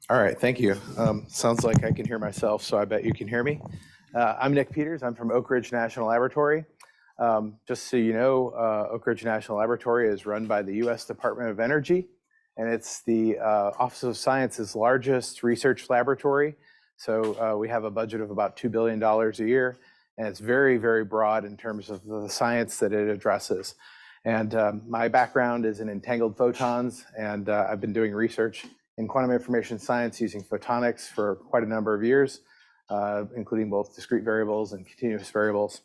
All right, thank you. Sounds like I can hear myself, so I bet you can hear me. I'm Nick Peters. I'm from Oak Ridge National Laboratory. Just so you know, Oak Ridge National Laboratory is run by the U.S. Department of Energy, and it's the Office of Science's largest research laboratory. So we have a budget of about $2 billion a year, and it's very, very broad in terms of the science that it addresses. And my background is in entangled photons, and I've been doing research in quantum information science using photonics for quite a number of years, including both discrete variables and continuous variables.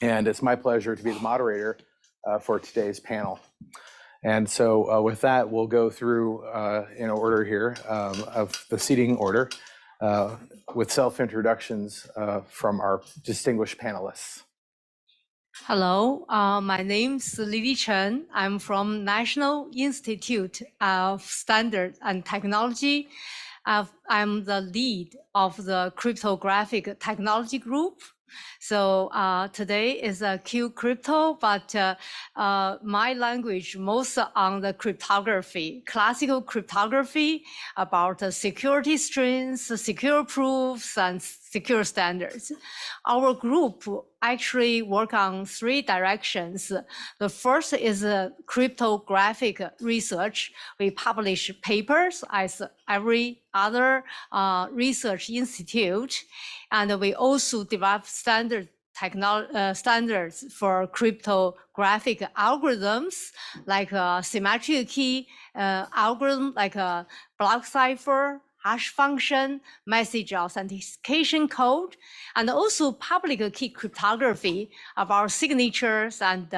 And it's my pleasure to be the moderator for today's panel. And so with that, we'll go through in order here of the seating order with self-introductions from our distinguished panelists. Hello, my name's Lily Chen. I'm from National Institute of Standards and Technology. I'm the lead of the cryptographic technology group. So today is a QCrypt, but my language most on the cryptography, classical cryptography about security strings, secure proofs, and secure standards. Our group actually work on 3 directions. The first is cryptographic research. We publish papers as every other research institute, and we also develop standards for cryptographic algorithms like symmetric key algorithm, like a block cipher, hash function, message authentication code, and also public key cryptography of our signatures and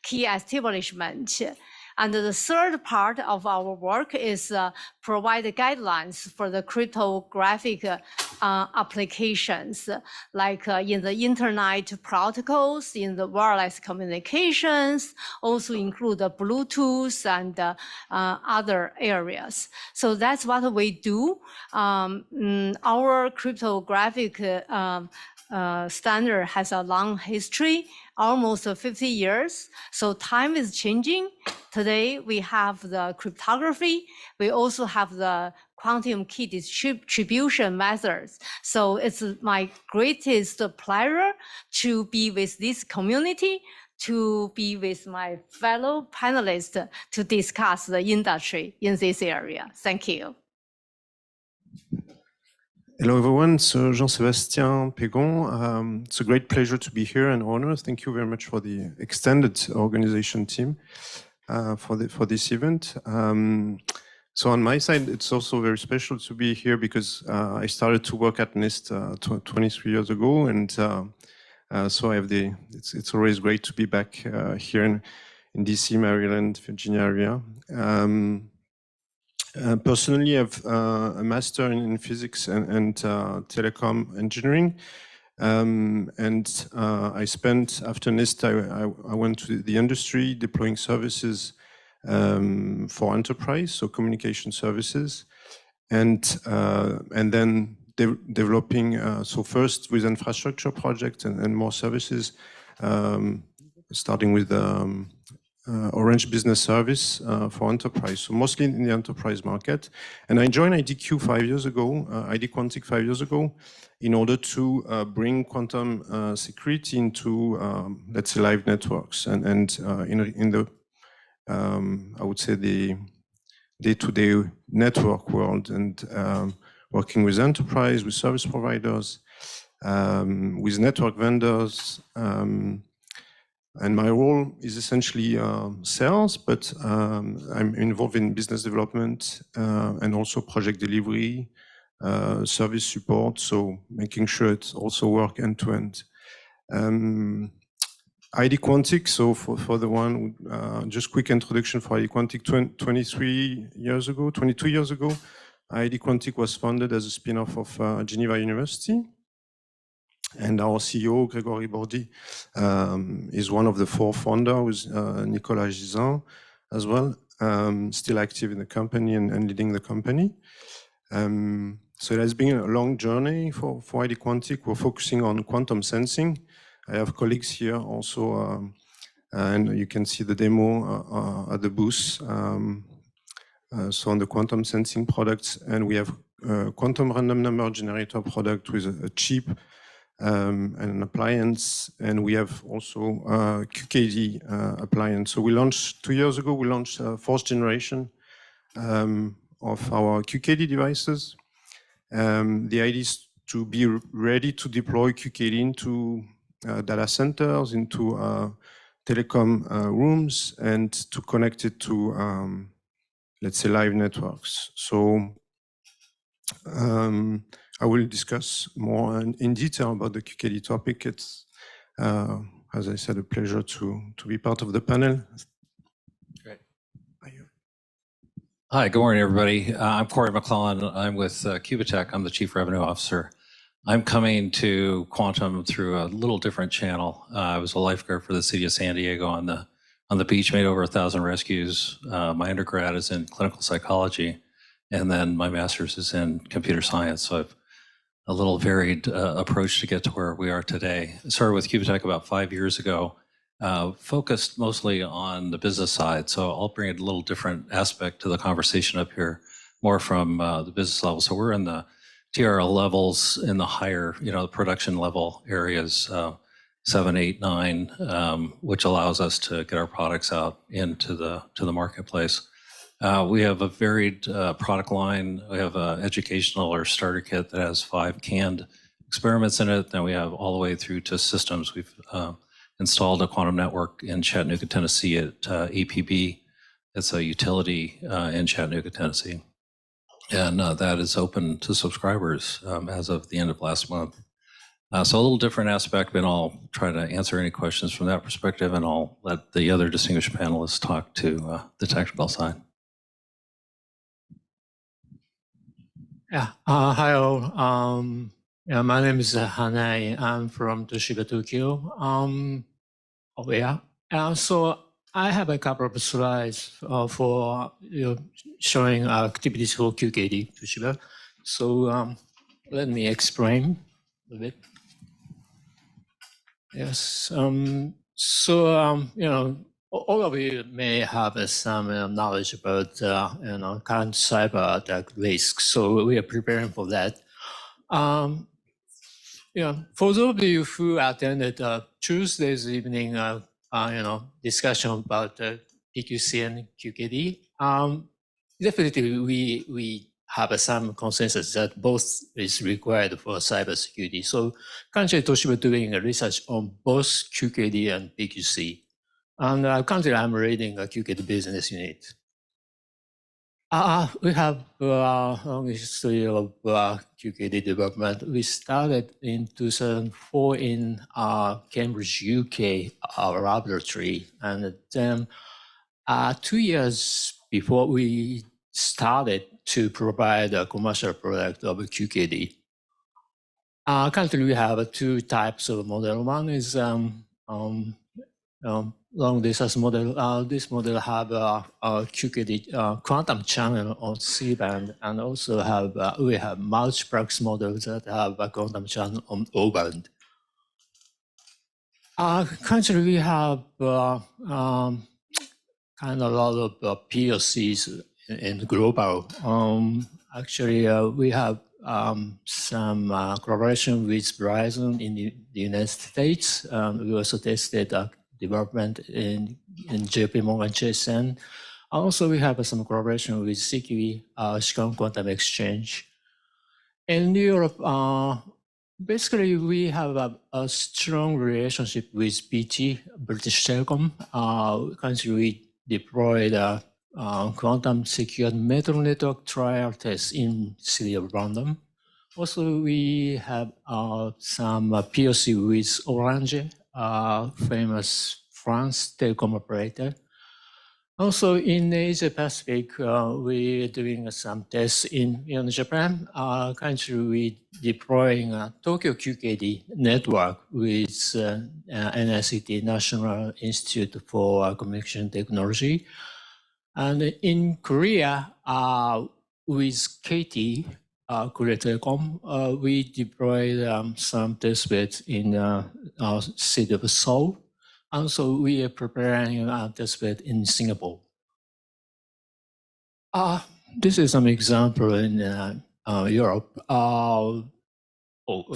key establishment. And the third part of our work is provide guidelines for the cryptographic applications, like in the internet protocols, in the wireless communications, also include the Bluetooth and other areas. So that's what we do. Our cryptographic standard has a long history, almost 50 years. So time is changing. Today, we have the cryptography. We also have the quantum key distribution methods. So it's my greatest pleasure to be with this community, to be with my fellow panelists to discuss the industry in this area. Thank you. Hello, everyone. So Jean-Sebastien Pegon. It's a great pleasure to be here and honor. Thank you very much for the extended organization team for this event. So on my side, it's also very special to be here because I started to work at NIST 23 years ago, and so I have it's always great to be back here in DC, Maryland, Virginia area. Personally, I have a master in physics and telecom engineering, and I spent, after NIST, I went to the industry deploying services for enterprise, so communication services, and then developing, so first with infrastructure projects and more services, starting with Orange Business Service for enterprise, so mostly in the enterprise market. And I joined IDQ 5 years ago, ID Quantique 5 years ago, in order to bring quantum security into, let's say, live networks and in the, I would say, the day-to-day network world, and working with enterprise, with service providers, with network vendors. And my role is essentially sales, but I'm involved in business development and also project delivery, service support, so making sure it also works end-to-end. ID Quantique, so for the one, just quick introduction for ID Quantique, 22 years ago, ID Quantique was founded as a spin-off of Geneva University. And our CEO, Grégory Bordy, is one of the 4 founders, with Nicolas Gisin as well, still active in the company and leading the company. So it has been a long journey for ID Quantique. We're focusing on quantum sensing. I have colleagues here also, and you can see the demo at the booth. so on the quantum sensing products, and we have a quantum random number generator product with a chip and an appliance, and we have also a QKD appliance. So we launched 2 years ago. We launched fourth generation of our QKD devices. The idea is to be ready to deploy QKD into data centers, into telecom rooms, and to connect it to, let's say, live networks. So I will discuss more in detail about the QKD topic. It's, as I said, a pleasure to be part of the panel. Great. Hi, good morning, everybody. I'm Corey McClelland. I'm with Qubitekk. I'm the Chief Revenue Officer. I'm coming to Quantum through a little different channel. I was a lifeguard for the city of San Diego on the beach, made over 1,000 rescues. My undergrad is in clinical psychology, and then my master's is in computer science. So I've a little varied approach to get to where we are today. I started with Qubitekk about 5 years ago, focused mostly on the business side. So I'll bring a little different aspect to the conversation up here, more from the business level. So we're in the TRL levels in the higher, the production level areas, 7, 8, 9, which allows us to get our products out into the marketplace. We have a varied product line. We have an educational or starter kit that has 5 canned experiments in it. Then we have all the way through to systems. We've installed a quantum network in Chattanooga, Tennessee at APB. It's a utility in Chattanooga, Tennessee. And that is open to subscribers as of the end of last month. So a little different aspect, but I'll try to answer any questions from that perspective, and I'll let the other distinguished panelists talk to the technical side. Yeah, hi all. Yeah, my name is Hanai. I'm from Toshiba, Tokyo. So I have a couple of slides for showing activities for QKD Toshiba. So let me explain a bit. Yes. All of you may have some knowledge about current cyber attack risks. So we are preparing for that. For those of you who attended Tuesday's evening, discussion about PQC and QKD, definitely we have some consensus that both is required for cybersecurity. So currently Toshiba doing research on both QKD and PQC. And currently I'm leading a QKD business unit. We have a long history of QKD development. We started in 2004 in Cambridge, UK, our laboratory. And then 2 years before we started to provide a commercial product of QKD. Currently we have 2 types of model. One is long distance model. This model have a QKD quantum channel on C-band, and also we have multiplex models that have a quantum channel on O-band. Currently, we have kind of a lot of POCs in global. Actually, we have some collaboration with Verizon in the United States. We also tested development in JP Morgan Chase, and also we have some collaboration with CQE, Chicago Quantum Exchange. In Europe, basically we have a strong relationship with BT, British Telecom. Currently we deployed a quantum secured metal network trial test in city of London. Also, we have some POC with Orange, famous France telecom operator. Also in Asia Pacific, we're doing some tests in Japan. Currently, we deploying a Tokyo QKD network with NICT, National Institute for Communication Technology. And in Korea, with KT, Korea Telecom, we deployed some test beds in city of Seoul. And so we are preparing a test bed in Singapore. This is an example in Europe.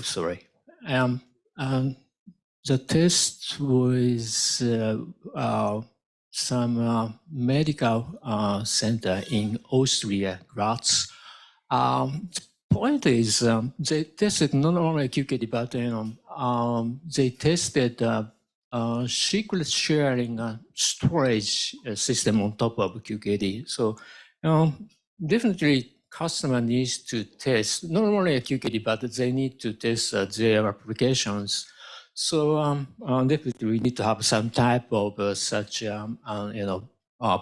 Sorry. The test was some medical center in Austria, Graz. The point is they tested not only QKD, but they tested secret sharing storage system on top of QKD. So definitely customer needs to test not only a QKD, but they need to test their applications. So definitely we need to have some type of such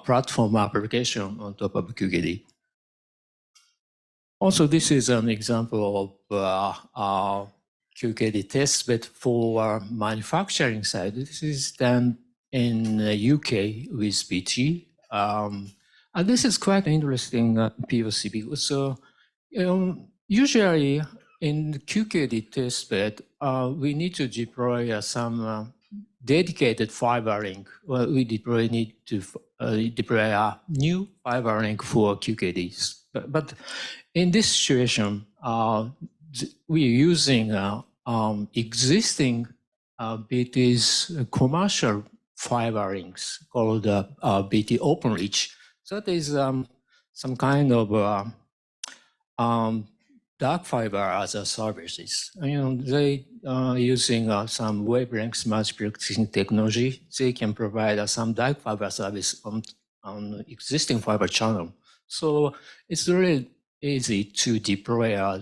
platform application on top of QKD. Also, this is an example of QKD test, but for manufacturing side, this is done in the UK with BT. And this is quite interesting POC because usually in the QKD test bed, we need to deploy some dedicated fiber link. Well, we need to deploy a new fiber link for QKDs. But in this situation, we're using existing BT's commercial fiber links called BT OpenReach. So that is some kind of dark fiber as a services. They are using some wavelength multiplexing technology. They can provide some dark fiber service on existing fiber channel. So it's really easy to deploy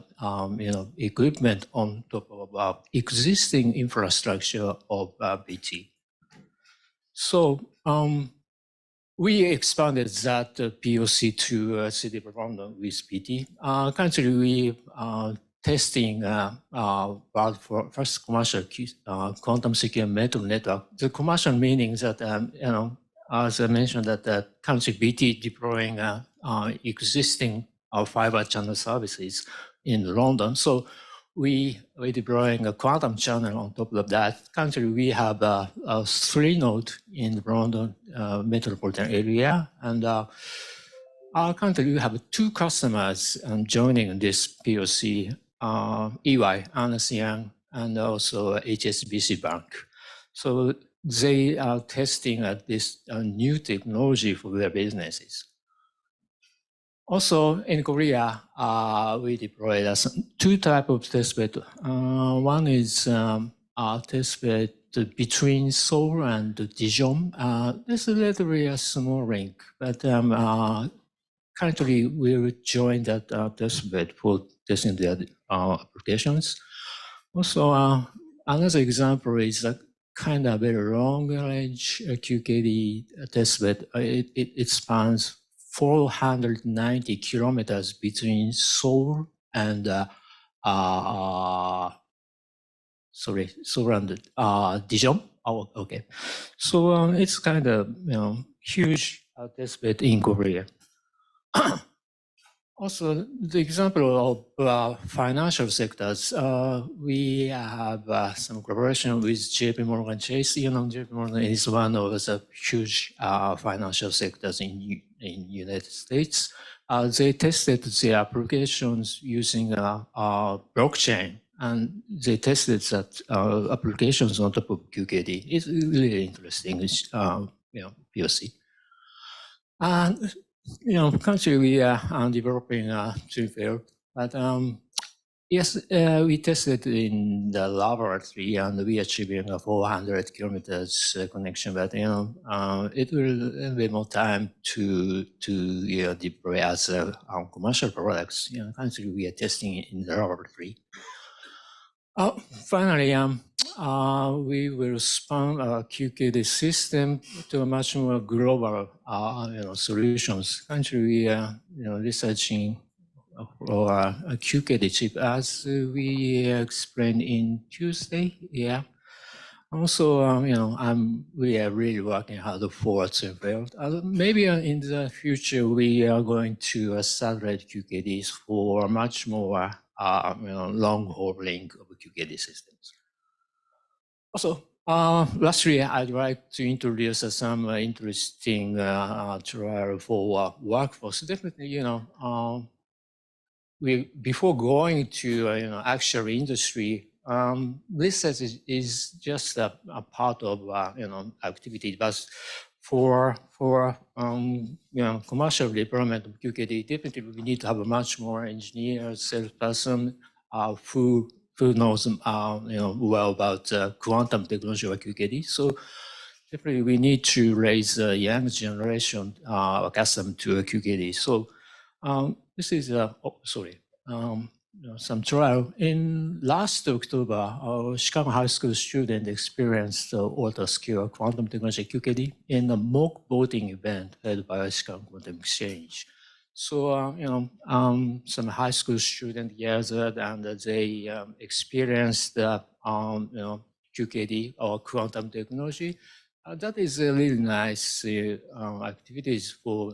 equipment on top of existing infrastructure of BT. So we expanded that POC to City of London with BT. Currently, we are testing world first commercial quantum secure metal network. The commercial meaning that as I mentioned, that currently BT deploying existing fiber channel services in London. So we're deploying a quantum channel on top of that. Currently, we have a 3-node in the London metropolitan area. And currently, we have 2 customers joining this POC, EY, Ernst Young, and also HSBC Bank. So they are testing this new technology for their businesses. Also in Korea, we deployed 2 types of testbed. One is a testbed between Seoul and Dijon. This is literally a small link, but currently we will join that testbed for testing the applications. Also, another example is a kind of very long-range QKD testbed. It spans 490 kilometers between Seoul and Seoul and Dijon. Oh, okay. So it's kind of huge testbed in Korea. Also, the example of financial sectors, we have some collaboration with JP Morgan Chase. JP Morgan is one of the huge financial sectors in United States. They tested their applications using blockchain, and they tested that applications on top of QKD. It's really interesting, POC. And currently we are developing QCrypt, but yes, we tested in the laboratory and we achieving a 400 kilometers connection, but it will be more time to deploy as commercial products. Currently we are testing in the laboratory. Finally, we will span our QKD system to a much more global, solutions. Currently, we are, researching for a QKD chip, as we explained in Tuesday. Yeah. Also, we are really working hard for QCrypt. Maybe in the future, we are going to satellite QKDs for much more, long-haul link of QKD systems. Also, Lastly, I'd like to introduce some interesting trial for workforce. Definitely, before going to actual industry, research is just a part of activity. But for commercial deployment of QKD, definitely we need to have a much more engineers, salesperson who knows well about quantum technology or QKD. So definitely we need to raise the young generation accustomed to QKD. So this is some trial. In last October, our Chicago High School student experienced the auto skill quantum technology QKD in a mock voting event held by Chicago Quantum Exchange. So some high school students gathered and they experienced QKD or quantum technology. That is a really nice activities for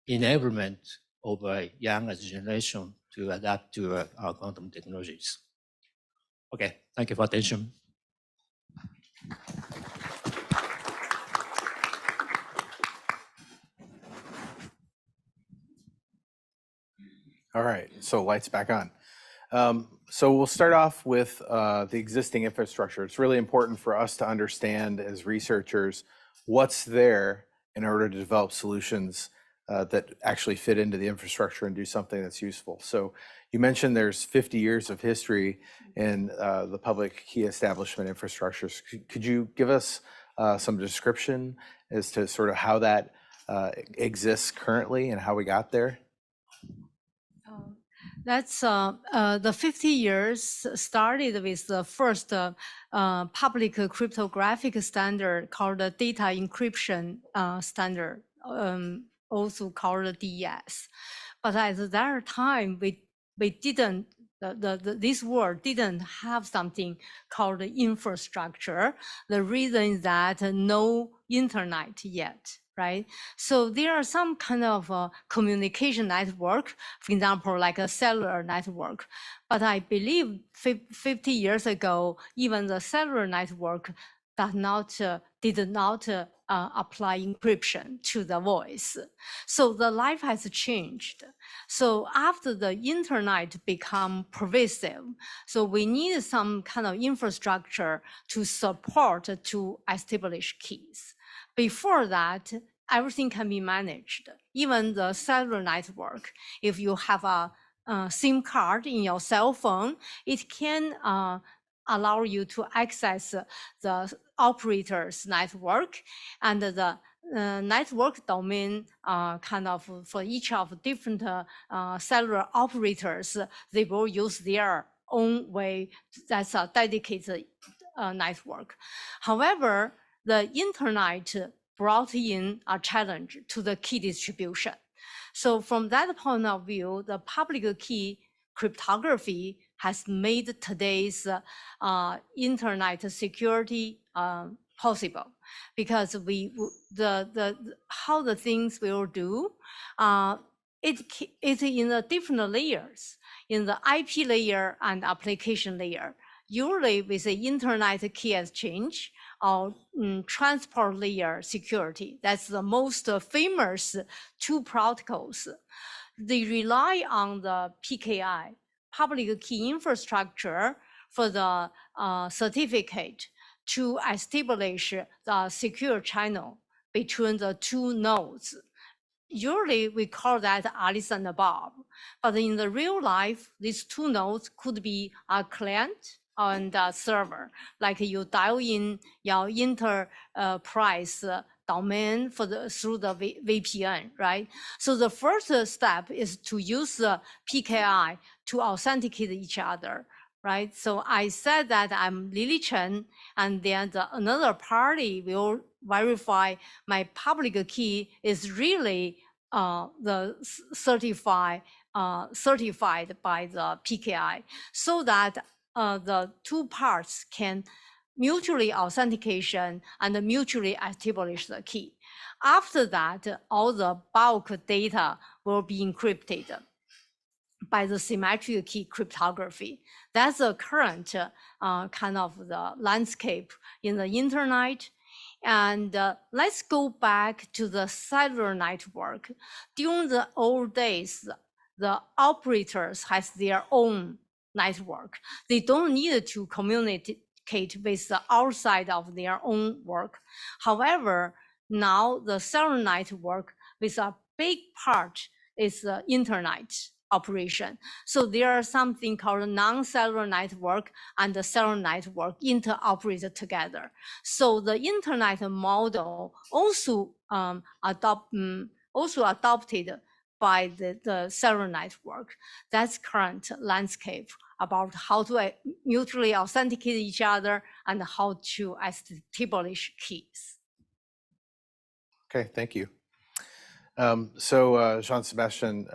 enablement of a younger generation to adapt to quantum technologies. Okay, thank you for attention. All right, so lights back on. So we'll start off with the existing infrastructure. It's really important for us to understand as researchers what's there in order to develop solutions that actually fit into the infrastructure and do something that's useful. So you mentioned there's 50 years of history in the public key establishment infrastructures. Could you give us some description as to sort of how that exists currently and how we got there? That's the 50 years started with the first public cryptographic standard called the data encryption standard, also called DES. But at that time, we didn't, this world didn't have something called the infrastructure. The reason is that no internet yet. Right? So there are some kind of communication network, for example, like a cellular network. But I believe 50 years ago, even the cellular network did not apply encryption to the voice. So the life has changed. So after the internet become pervasive, so we need some kind of infrastructure to support to establish keys. Before that, everything can be managed. Even the cellular network, if you have a SIM card in your cell phone, it can allow you to access the operator's network, and the network domain kind of for each of different cellular operators, they will use their own way. That's a dedicated network. However, the internet brought in a challenge to the key distribution. So from that point of view, the public key cryptography has made today's internet security possible, because how the things will do, it's in the different layers, in the IP layer and application layer. Usually with the internet key exchange or transport layer security, that's the most famous two protocols. They rely on the PKI, public key infrastructure, for the certificate to establish the secure channel between the two nodes. Usually we call that Alice and Bob, but in the real life, these two nodes could be a client and a server. Like you dial in your enterprise domain through the VPN, right? So the first step is to use the PKI to authenticate each other, right? So I said that I'm Lily Chen, and then another party will verify my public key is really the certified by the PKI, so that the two parts can mutually authentication and mutually establish the key. After that, all the bulk data will be encrypted. by the symmetric key cryptography. That's the current kind of the landscape in the internet. And let's go back to the cellular network. During the old days, the operators has their own network. They don't need to communicate with the outside of their own work. However, now the cellular network with a big part is the internet operation. So there are something called non-cellular network and the cellular network interoperate together. So the internet model also adopted by the cellular network. That's current landscape about how to mutually authenticate each other and how to establish keys. Okay, thank you. So Jean-Sebastien,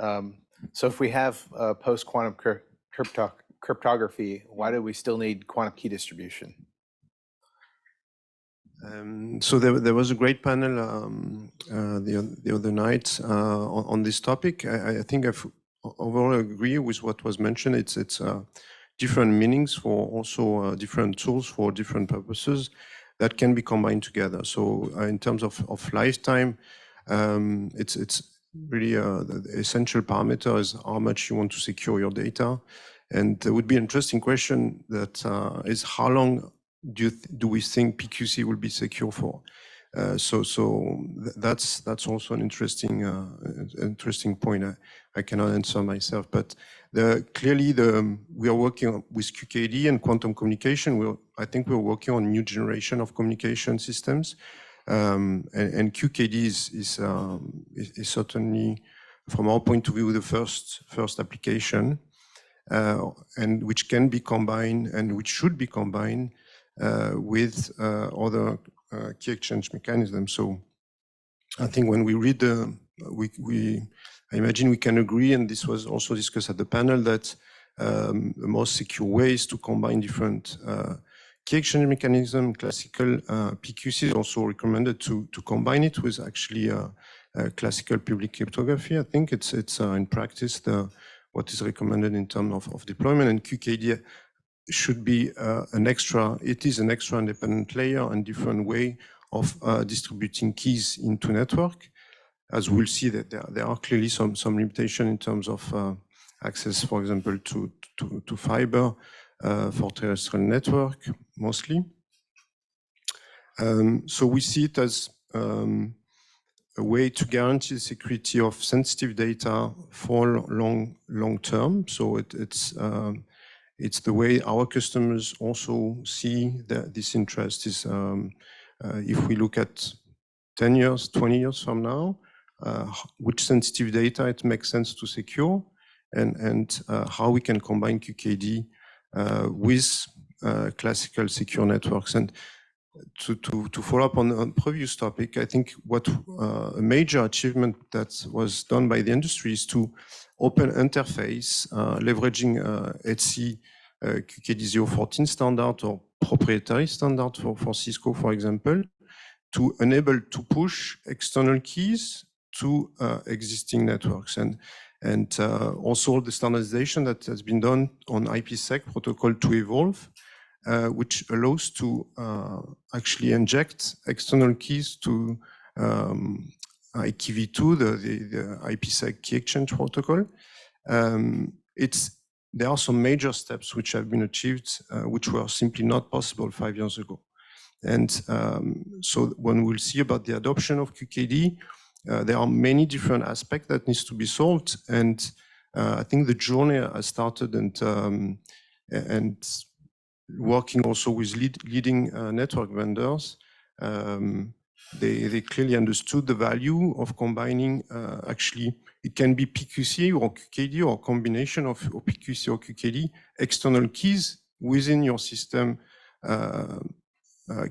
so if we have post-quantum cryptography, why do we still need quantum key distribution? So there was a great panel the other night on this topic. I think I overall agree with what was mentioned. It's different meanings for also different tools for different purposes that can be combined together. So in terms of lifetime, it's really the essential parameter is how much you want to secure your data. And there would be an interesting question that is how long do we think PQC will be secure for? So that's also an interesting point. I cannot answer myself, but clearly we are working with QKD and quantum communication. I think we're working on new generation of communication systems, and QKD is certainly, from our point of view, the first application, and which can be combined and which should be combined with other key exchange mechanisms. So I think when we read I imagine we can agree, and this was also discussed at the panel, that the most secure way is to combine different key exchange mechanism. Classical PQC is also recommended to combine it with actually classical public cryptography. I think it's in practice what is recommended in terms of deployment, and QKD should be it is an extra independent layer and different way of distributing keys into network. As we'll see that there are clearly some limitation in terms of access, for example, to fiber for terrestrial network mostly. So we see it as a way to guarantee the security of sensitive data for long term. So it's the way our customers also see this interest is if we look at 10 years, 20 years from now, which sensitive data it makes sense to secure, and how we can combine QKD with classical secure networks. And to follow up on previous topic, I think what a major achievement that was done by the industry is to open interface, leveraging HC QKD 014 standard or proprietary standard for Cisco, for example, to enable to push external keys to existing networks, and also the standardization that has been done on IPsec protocol to evolve, which allows to actually inject external keys to IKV2, the IPsec key exchange protocol. There are some major steps which have been achieved, which were simply not possible 5 years ago. And so when we'll see about the adoption of QKD, there are many different aspects that needs to be solved. And I think the journey has started, and working also with leading network vendors, they clearly understood the value of combining actually, it can be PQC or QKD or a combination of PQC or QKD, external keys within your system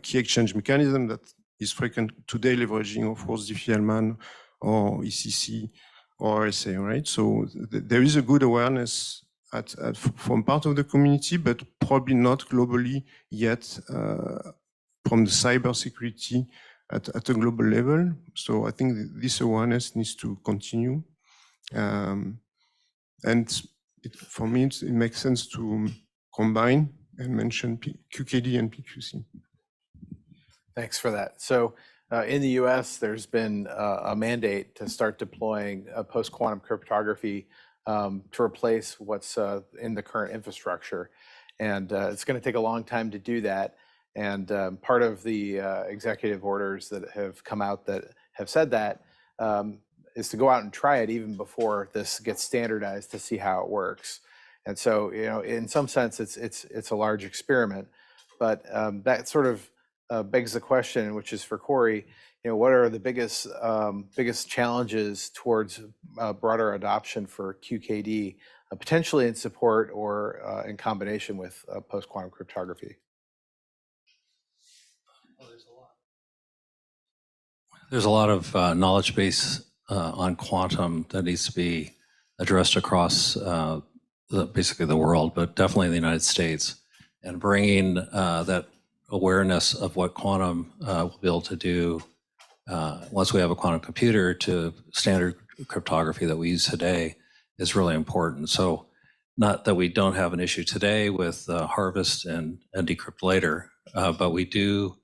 key exchange mechanism that is frequent today, leveraging, of course, Diffie-Hellman or ECC or RSA, right? So there is a good awareness from part of the community, but probably not globally yet from the cybersecurity at a global level. So I think this awareness needs to continue. And for me, it makes sense to combine and mention QKD and PQC. Thanks for that. So in the US, there's been a mandate to start deploying post-quantum cryptography to replace what's in the current infrastructure. And it's going to take a long time to do that. And part of the executive orders that have come out that have said that is to go out and try it even before this gets standardized to see how it works. And so, you know, in some sense, it's a large experiment, but that sort of begs the question, which is for Corey, you know, what are the biggest challenges towards broader adoption for QKD, potentially in support or in combination with post-quantum cryptography? There's a lot of knowledge base on quantum that needs to be addressed across basically the world, but definitely in the United States. And bringing that awareness of what quantum will be able to do once we have a quantum computer to standard cryptography that we use today is really important. So not that we don't have an issue today with harvest and decrypt later, but we do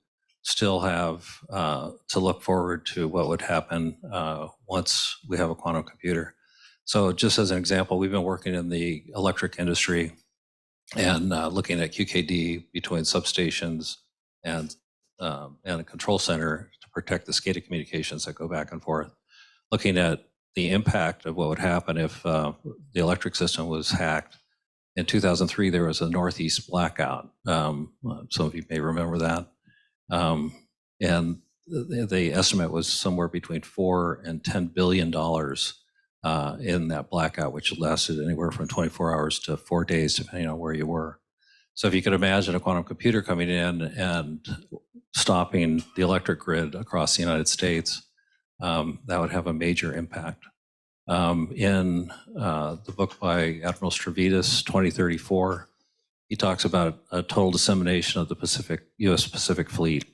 still have to look forward to what would happen once we have a quantum computer. So just as an example, we've been working in the electric industry and looking at QKD between substations and a control center to protect the SCADA communications that go back and forth. Looking at the impact of what would happen if the electric system was hacked. In 2003, there was a Northeast blackout. Some of you may remember that. And the estimate was somewhere between $4 and $10 billion in that blackout, which lasted anywhere from 24 hours to 4 days, depending on where you were. So if you could imagine a quantum computer coming in and stopping the electric grid across the United States, that would have a major impact. In the book by Admiral Stavridis, 2034, he talks about a total dissemination of the U.S. Pacific Fleet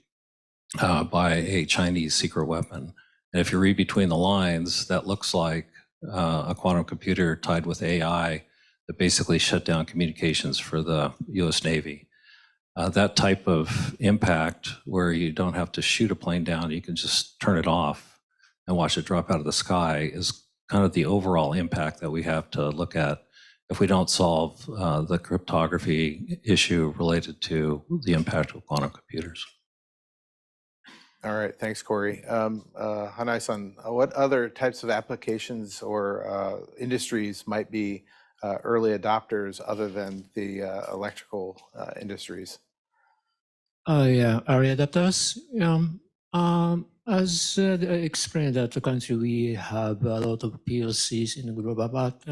by a Chinese secret weapon. And if you read between the lines, that looks like a quantum computer tied with AI that basically shut down communications for the U.S. Navy. That type of impact where you don't have to shoot a plane down, you can just turn it off and watch it drop out of the sky is kind of the overall impact that we have to look at if we don't solve the cryptography issue related to the impact of quantum computers. All right, thanks, Corey. Hanai-san, what other types of applications or industries might be early adopters other than the electrical industries? Yeah, early adopters. As explained at the country, we have a lot of POCs in the global, but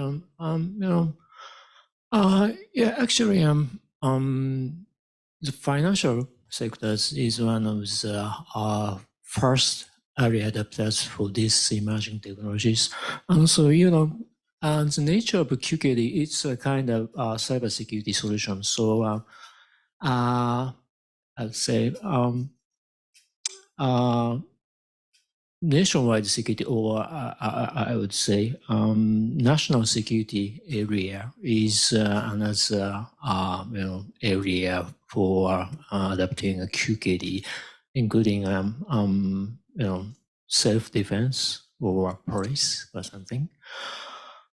yeah, actually, the financial sectors is one of the first early adopters for these emerging technologies. And so, and the nature of QKD, it's a kind of cybersecurity solution. So, I'd say nationwide security, or I would say national security area is another area for adapting a QKD, including self-defense or police or something.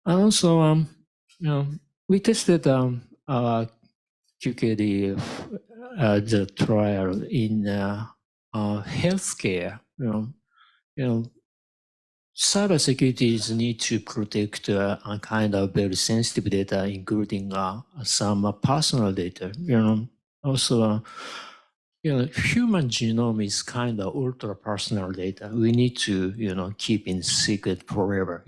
And also, we tested QKD the trial in healthcare. Cybersecurity need to protect a kind of very sensitive data, including some personal data. Also, human genome is kind of ultra personal data. We need to, keep in secret forever.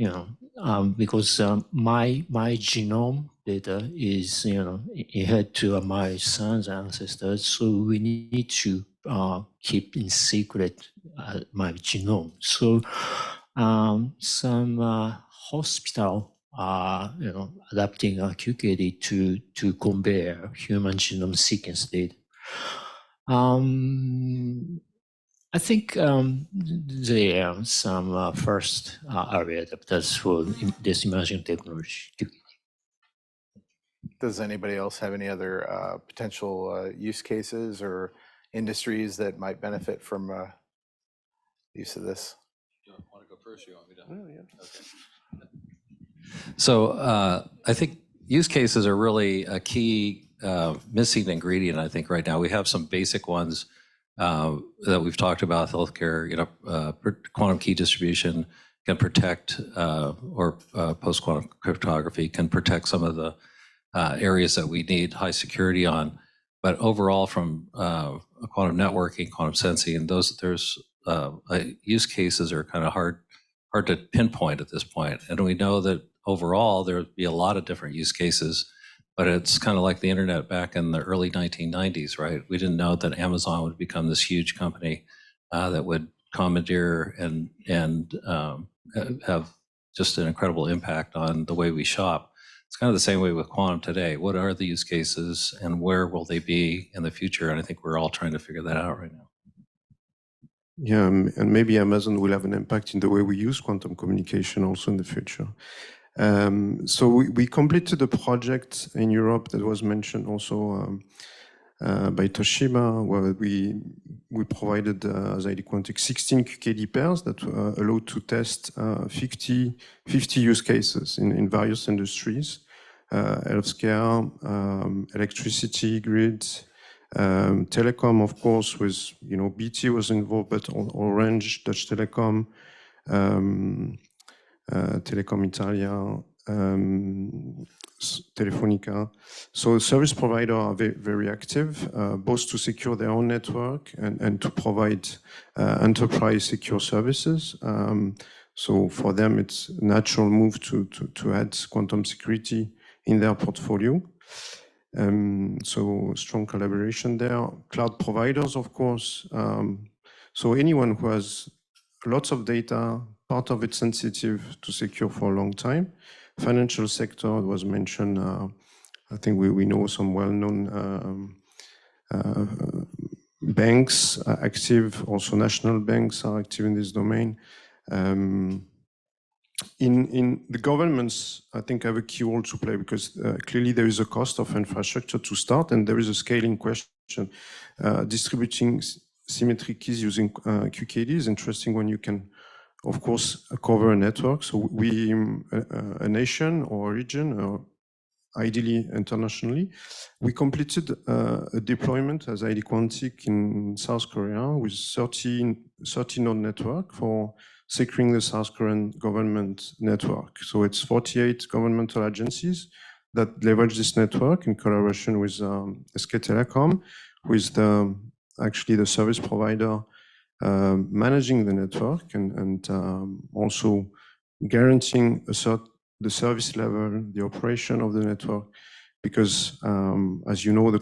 Because my genome data is, inherited to my son's ancestors, so we need to keep in secret my genome. So some hospital adapting QKD to compare human genome sequence data. I think there are some first early adapters for this emerging technology. Does anybody else have any other potential use cases or industries that might benefit from use of this? You want to go first? Or you want me to? Oh, yeah. Okay. So I think use cases are really a key missing ingredient, I think, right now. We have some basic ones that we've talked about, healthcare, quantum key distribution can protect, or post-quantum cryptography can protect some of the areas that we need high security on. But overall, from quantum networking, quantum sensing, there's use cases are kind of hard to pinpoint at this point. And we know that overall there would be a lot of different use cases, but it's kind of like the internet back in the early 1990s, right? We didn't know that Amazon would become this huge company that would commandeer and have just an incredible impact on the way we shop. It's kind of the same way with quantum today. What are the use cases and where will they be in the future? And I think we're all trying to figure that out right now. Yeah, and maybe Amazon will have an impact in the way we use quantum communication also in the future. So we completed a project in Europe that was mentioned also by Toshiba, where we provided as ID Quantique 16 QKD pairs that allowed to test 50 use cases in various industries, healthcare, electricity grids, telecom, of course, with BT was involved, but Orange, Dutch Telecom, Telecom Italia, Telefonica. So service providers are very active, both to secure their own network and to provide enterprise secure services. So for them, it's a natural move to add quantum security in their portfolio. So strong collaboration there. Cloud providers, of course. So anyone who has lots of data, part of it sensitive to secure for a long time. Financial sector was mentioned. I think we know some well-known banks are active. Also, national banks are active in this domain. In the governments, I think have a key role to play because clearly there is a cost of infrastructure to start, and there is a scaling question. Distributing symmetric keys using QKD is interesting when you can, of course, cover a network. So we, a nation or a region, or ideally internationally, we completed a deployment as ID Quantique in South Korea with 30 node network for securing the South Korean government network. So it's 48 governmental agencies that leverage this network in collaboration with SK Telecom, with actually the service provider managing the network and also guaranteeing the service level, the operation of the network, because as you know, the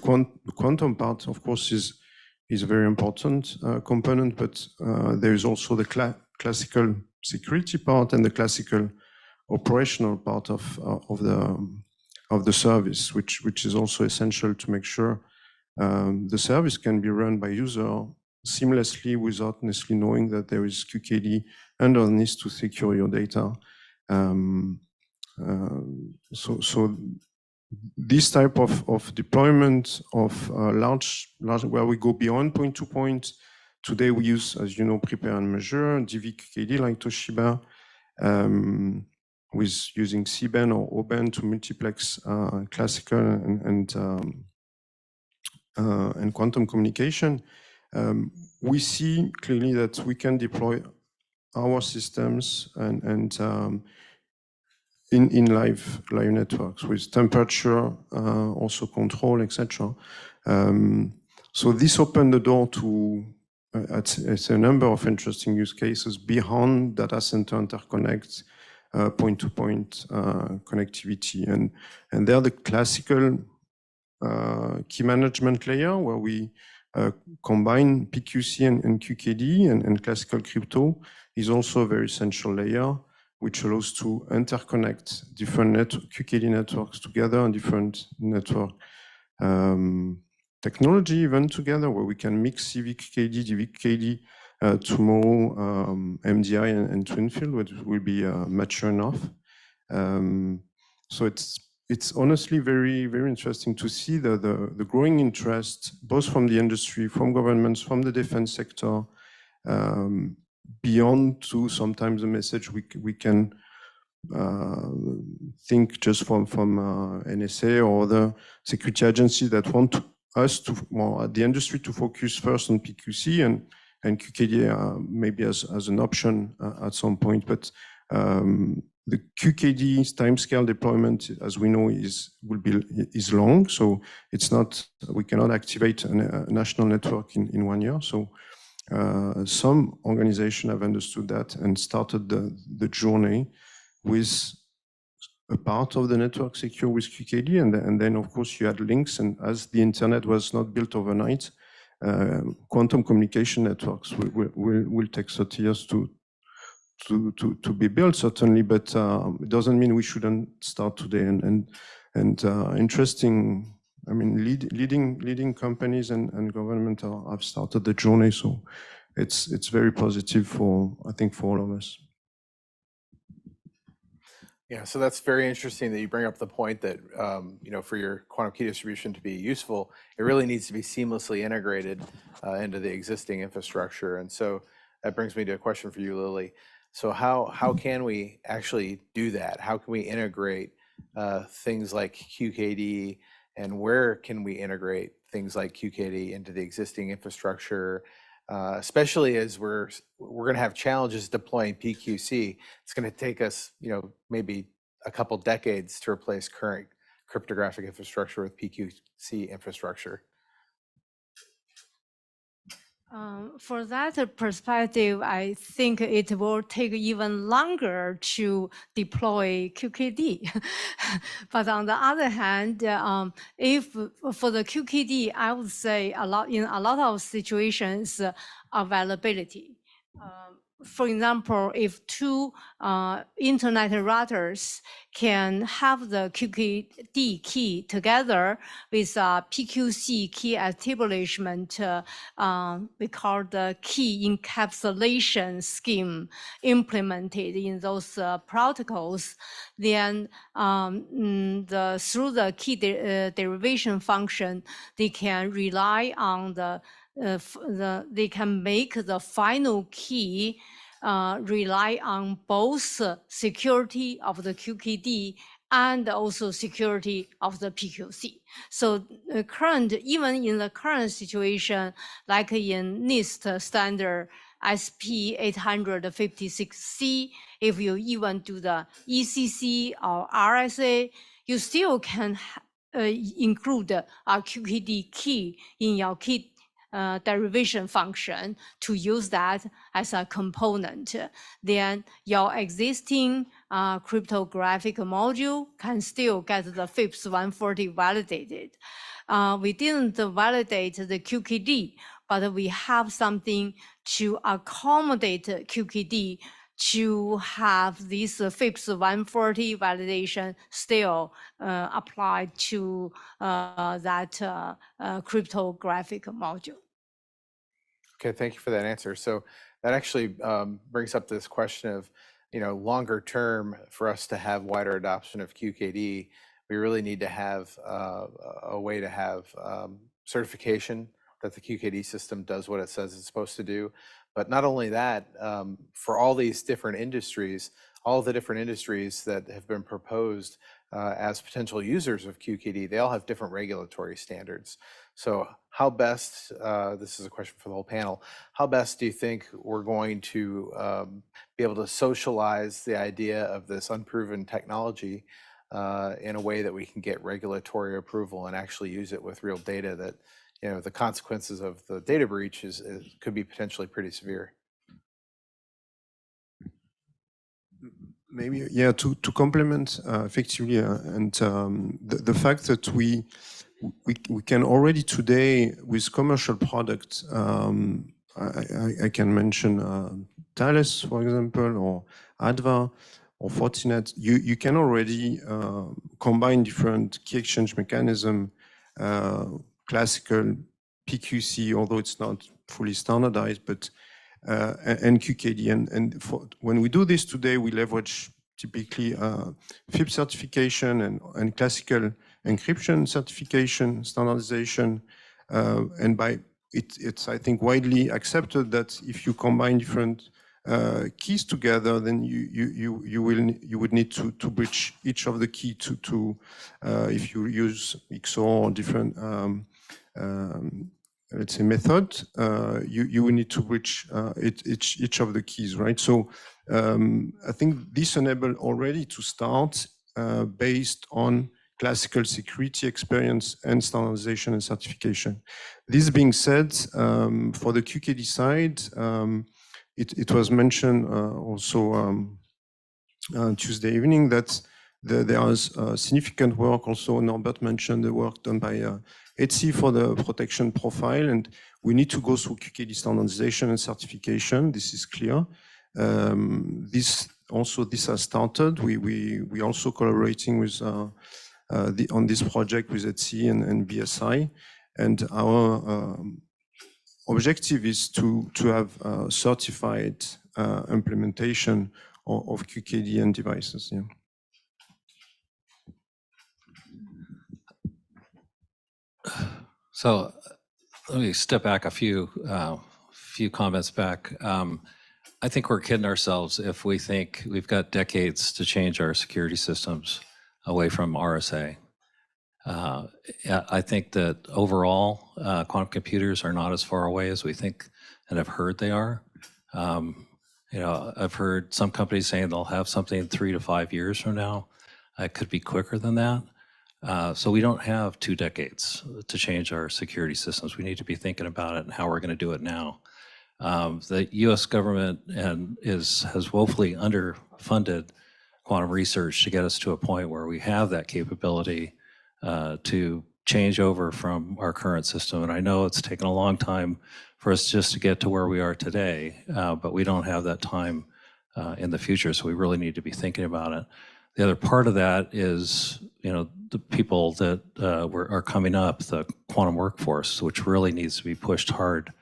quantum part, of course, is a very important component, but there is also the classical security part and the classical operational part of the service, which is also essential to make sure the service can be run by user seamlessly without necessarily knowing that there is QKD underneath to secure your data. So this type of deployment of large, where we go beyond point-to-point. Today we use, as you know, prepare and measure, DV-QKD like Toshiba, with using C-band or O-band to multiplex classical and quantum communication. We see clearly that we can deploy our systems and in live networks with temperature, also control, etc. So this opened the door to it's a number of interesting use cases beyond data center interconnect, point-to-point connectivity, and they're the classical key management layer where we combine PQC and QKD and classical crypto is also a very essential layer, which allows to interconnect different QKD networks together and different network technology even together, where we can mix CV-QKD, DV-QKD, tomorrow MDI and twin field, which will be mature enough. So it's it's honestly very, very interesting to see the growing interest, both from the industry, from governments, from the defense sector, beyond to sometimes the message we can think just from NSA or other security agencies that want us to, well, the industry to focus first on PQC and QKD maybe as an option at some point. But the QKD timescale deployment, as we know, is long. So it's not, we cannot activate a national network in 1 year. So some organizations have understood that and started the journey with a part of the network secure with QKD, and then of course you had links, and as the internet was not built overnight, quantum communication networks will take 30 years to be built, certainly, but it doesn't mean we shouldn't start today. And interesting, I mean, leading companies and government have started the journey, so it's very positive for, I think, for all of us. Yeah, so that's very interesting that you bring up the point that, you know, for your quantum key distribution to be useful, it really needs to be seamlessly integrated into the existing infrastructure. And so that brings me to a question for you, Lily. So how can we actually do that? How can we integrate things like QKD, and where can we integrate things like QKD into the existing infrastructure? Especially as we're going to have challenges deploying PQC. It's going to take us, you know, maybe a couple decades to replace current cryptographic infrastructure with PQC infrastructure. For that perspective, I think it will take even longer to deploy QKD. But on the other hand, if for the QKD, I would say in a lot of situations, availability. For example, if two internet routers can have the QKD key together with a PQC key establishment, we call the key encapsulation scheme implemented in those protocols, then through the key derivation function, they can rely on they can make the final key rely on both security of the QKD and also security of the PQC. So even in the current situation, like in NIST standard SP 856C, if you even do the ECC or RSA, you still can include a QKD key in your key derivation function to use that as a component. Then your existing cryptographic module can still get the FIPS 140 validated. We didn't validate the QKD, but we have something to accommodate QKD to have this FIPS 140 validation still applied to that cryptographic module. Okay, thank you for that answer. So that actually brings up this question of, you know, longer term, for us to have wider adoption of QKD, we really need to have a way to have certification that the QKD system does what it says it's supposed to do. But not only that, for all these different industries, all of the different industries that have been proposed as potential users of QKD, they all have different regulatory standards. So how best, this is a question for the whole panel, how best do you think we're going to be able to socialize the idea of this unproven technology in a way that we can get regulatory approval and actually use it with real data that, you know, the consequences of the data breach could be potentially pretty severe? Maybe, yeah, to complement effectively, and the fact that we can already today with commercial products, I can mention Thales, for example, or Adva, or Fortinet. You can already combine different key exchange mechanism, classical PQC, although it's not fully standardized, but and QKD. And when we do this today, we leverage typically FIP certification and classical encryption certification, standardization, and by it's I think widely accepted that if you combine different keys together, then you would need to bridge each of the key to if you use XOR or different let's say method, you will need to bridge each of the keys, right? So I think this enabled already to start based on classical security experience and standardization and certification. This being said, for the QKD side, it was mentioned also Tuesday evening that there was significant work also. Norbert mentioned the work done by ETSI for the protection profile, and we need to go through QKD standardization and certification. This is clear. This has started. We also collaborating with on this project with ETSI and BSI, and our objective is to have certified implementation of QKD and devices. Yeah. So let me step back a few comments back. I think we're kidding ourselves if we think we've got decades to change our security systems away from RSA. I think that overall, quantum computers are not as far away as we think and have heard they are. You know, I've heard some companies saying they'll have something 3 to 5 years from now. It could be quicker than that. So we don't have 2 decades to change our security systems. We need to be thinking about it and how we're going to do it now. The U.S. government has woefully underfunded quantum research to get us to a point where we have that capability to change over from our current system. And I know it's taken a long time for us just to get to where we are today, but we don't have that time in the future, so we really need to be thinking about it. The other part of that is, you know, the people that are coming up, the quantum workforce, which really needs to be pushed hard.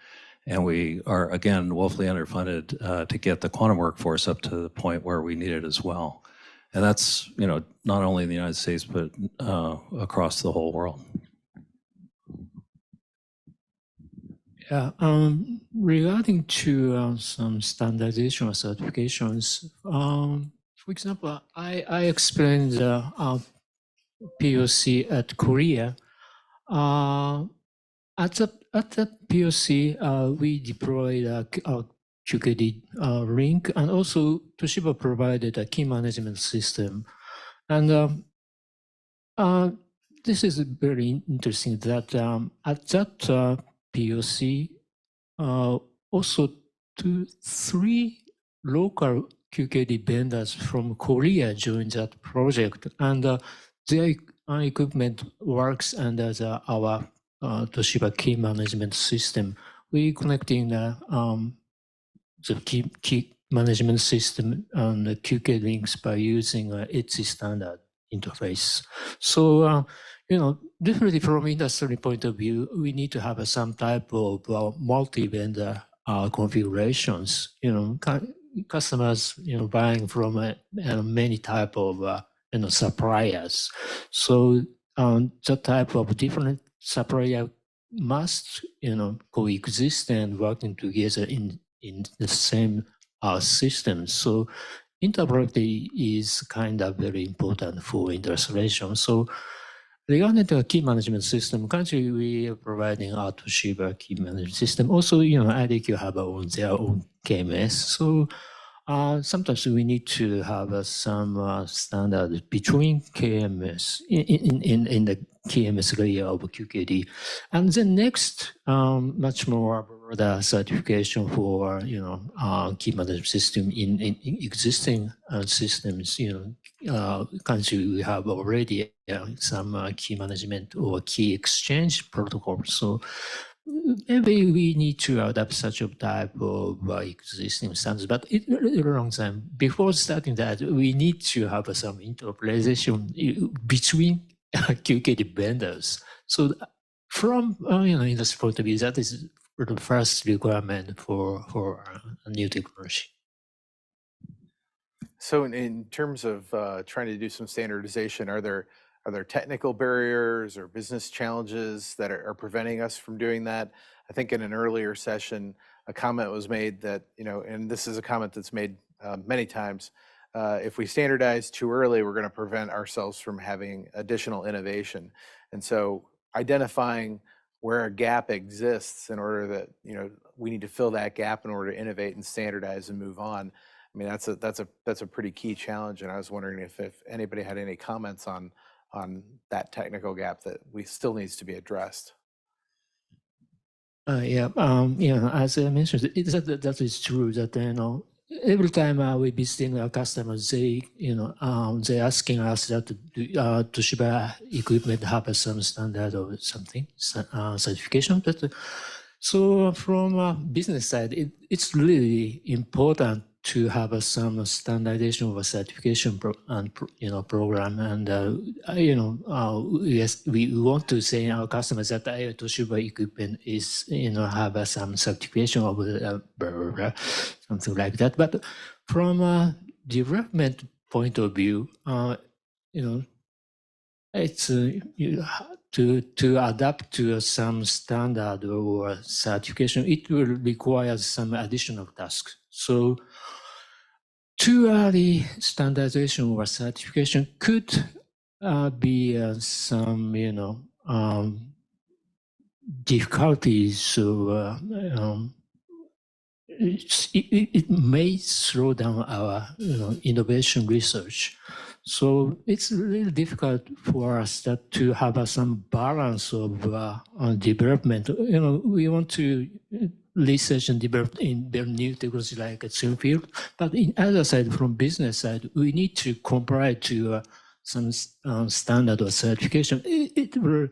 And we are, again, woefully underfunded to get the quantum workforce up to the point where we need it as well. And that's, you know, not only in the United States, but across the whole world. Yeah, regarding to some standardization or certifications, for example, I explained POC at Korea. At the POC, we deployed a QKD link, and also Toshiba provided a key management system. And this is very interesting that at that POC, also 2-3 local QKD vendors from Korea joined that project, and their equipment works under our Toshiba key management system. We connecting the key management system and the QK links by using a ETSI standard interface. So, you know, definitely from industry point of view, we need to have some type of multi-vendor configurations. You know, customers, you know, buying from many type of suppliers. So that type of different supplier must, you know, coexist and working together in the same system. So interoperability is kind of very important for industrialization. So regarding the key management system, currently we are providing our Toshiba key management system. Also, you know, IDQ have their own KMS. So sometimes we need to have some standard between KMS in the KMS layer of QKD. And then next, much more broader certification for, you know, key management system in existing systems. You know, currently we have already some key management or key exchange protocol. So maybe we need to adapt such a type of existing standards, but it a long time. Before starting that, we need to have some interoperabilization between QKD vendors. So from you know, industry point of view, that is the first requirement for a new technology. So in terms of trying to do some standardization, are there technical barriers or business challenges that are preventing us from doing that? I think in an earlier session, a comment was made that, and this is a comment that's made many times, if we standardize too early, we're going to prevent ourselves from having additional innovation. And so identifying where a gap exists in order that, we need to fill that gap in order to innovate and standardize and move on. I mean, that's a pretty key challenge, and I was wondering if anybody had any comments on that technical gap that still needs to be addressed. Yeah, as I mentioned, that is true that every time we visiting our customers, they they asking us that Toshiba equipment have some standard or something certification, but so from business side, it's really important to have some standardization of a certification program, and yes, we want to say our customers that Toshiba equipment is have some certification of blah, blah, blah, something like that. But from a development point of view, it's to adapt to some standard or certification, it will require some additional tasks. So too early standardization or certification could be some difficulties. So it may slow down our innovation research. So it's really difficult for us to have some balance of development. We want to research and develop in their new technology like a swim field, but in other side, from business side, we need to comply to some standard or certification. It will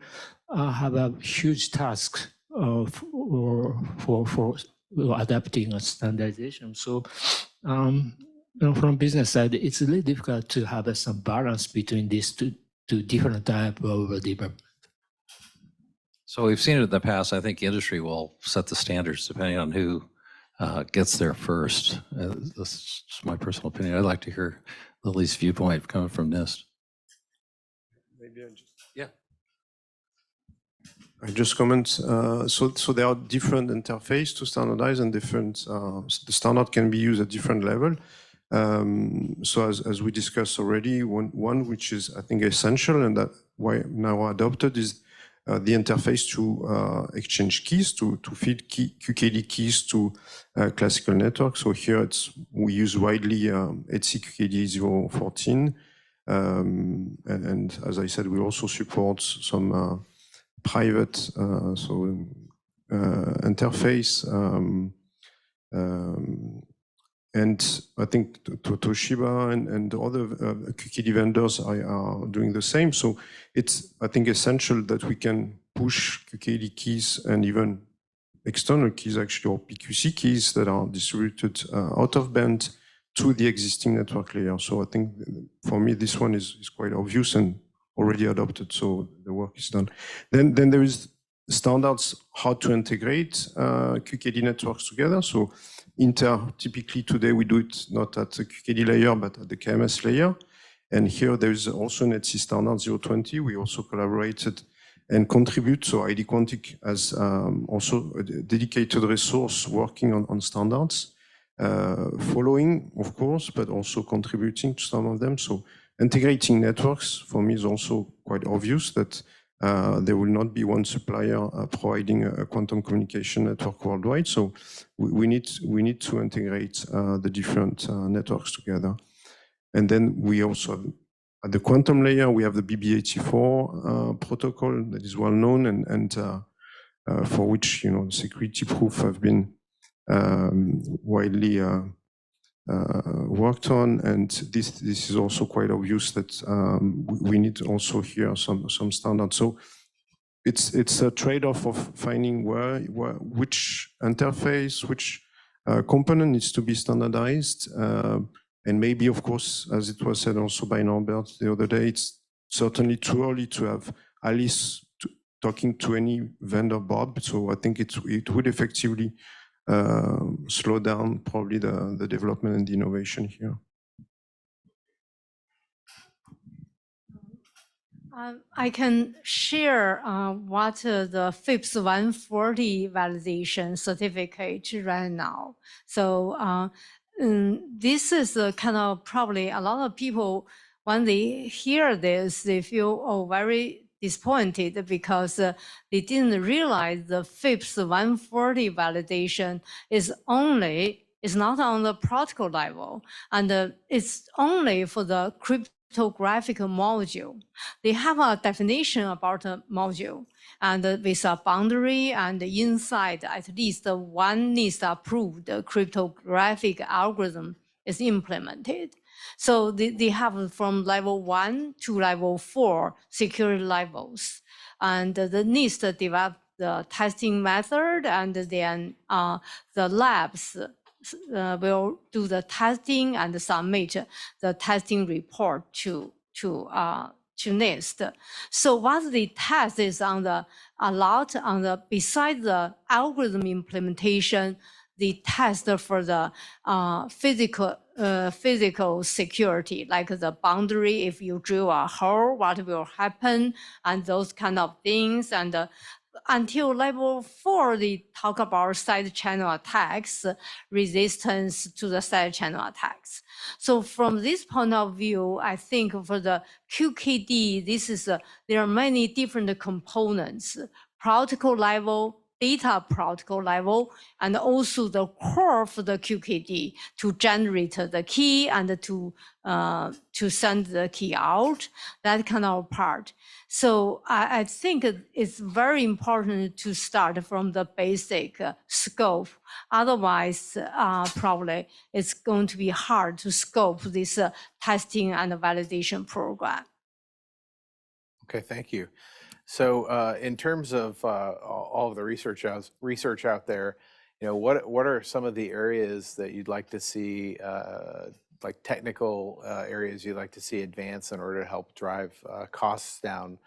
have a huge task for adapting a standardization. So from business side, it's really difficult to have some balance between these two different type of development. So we've seen it in the past. I think industry will set the standards depending on who gets there first. That's just my personal opinion. I'd like to hear Lily's viewpoint coming from NIST. Maybe I just... Yeah. I just comment. So there are different interfaces to standardize, and different. The standard can be used at different level. So as we discussed already, one which is I think essential and that why now adopted is the interface to exchange keys to feed QKD keys to classical network. So here we use widely HCQKD 014, and as I said, we also support some private interface, and I think Toshiba and other QKD vendors are doing the same. So it's, I think, essential that we can push QKD keys and even external keys, actually, or PQC keys that are distributed out of band to the existing network layer. So I think for me, this one is quite obvious and already adopted, so the work is done. Then there is standards how to integrate QKD networks together. So typically today we do it not at the QKD layer, but at the KMS layer. And here there is also an ETSI standard 020. We also collaborated and contribute. So ID Quantique has also a dedicated resource working on standards, following, of course, but also contributing to some of them. So integrating networks for me is also quite obvious that there will not be one supplier providing a quantum communication network worldwide. So we need to integrate the different networks together. And then we also have, at the quantum layer, we have the BB84 protocol that is well known and for which security proof have been widely worked on, and this is also quite obvious that we need also here some standards. So it's a trade-off of finding which interface, which component needs to be standardized, and maybe, of course, as it was said also by Norbert the other day, it's certainly too early to have at least talking to any vendor Bob. So I think it would effectively slow down probably the development and the innovation here. I can share what the FIPS 140 validation certificate right now. So this is kind of probably a lot of people, when they hear this, they feel very disappointed because they didn't realize the FIPS 140 validation is not on the protocol level, and it's only for the cryptographic module. They have a definition about a module, and with a boundary, and inside at least one NIST approved cryptographic algorithm is implemented. So they have from level 1 to level 4 security levels. And the NIST developed the testing method, and then the labs will do the testing and submit the testing report to NIST. So what they test is besides the algorithm implementation, they test for the physical security, like the boundary. If you drill a hole, what will happen, and those kind of things. And until level 4, they talk about side channel attacks, resistance to the side channel attacks. So from this point of view, I think for the QKD, there are many different components: protocol level, data protocol level, and also the core for the QKD to generate the key and to send the key out, that kind of part. So I think it's very important to start from the basic scope. Otherwise, probably it's going to be hard to scope this testing and validation program. Okay, thank you. So in terms of all of the research out there, what are some of the areas that you'd like to see, like technical areas you'd like to see advance in order to help drive costs down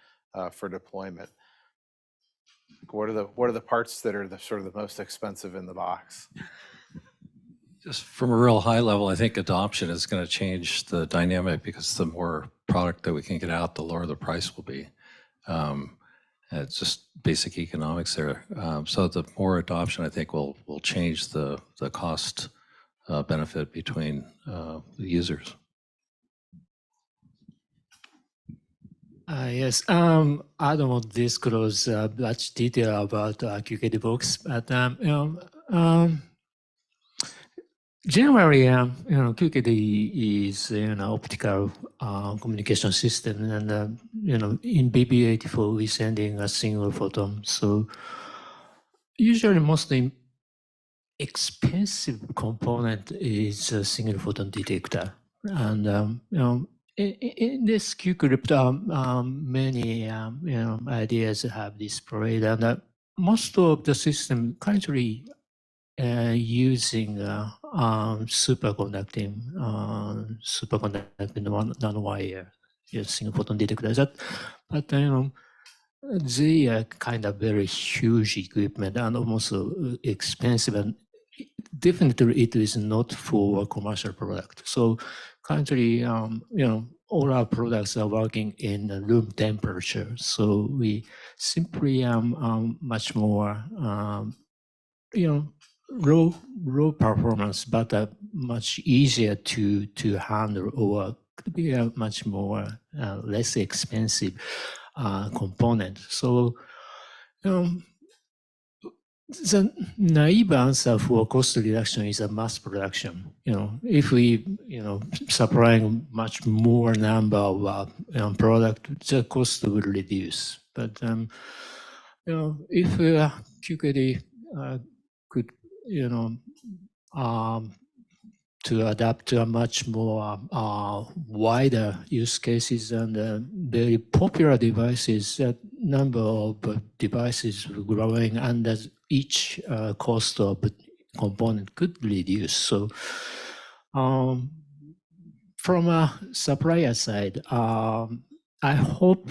for deployment? What are the parts that are sort of the most expensive in the box? Just from a real high level, I think adoption is going to change the dynamic, because the more product that we can get out, the lower the price will be. It's just basic economics there. So the more adoption, I think, will change the cost benefit between the users. Yes, I don't want to disclose much detail about QKD box, but generally, QKD is optical communication system, and in BB84 we're sending a single photon. So usually, mostly expensive component is a single photon detector, and in this QCrypt, many ideas have displayed, and most of the system currently using superconducting nanowire single photon detectors. But they are kind of very huge equipment and also expensive, and definitely it is not for a commercial product. So currently, all our products are working in room temperature. So we simply much more, low performance, but much easier to handle, or could be a much more less expensive component. So the naive answer for cost reduction is a mass production. If we, supplying much more number of product, the cost will reduce. But if QKD could, to adapt to a much more wider use cases and very popular devices, that number of devices growing, and as each cost of component could reduce. So from a supplier side, I hope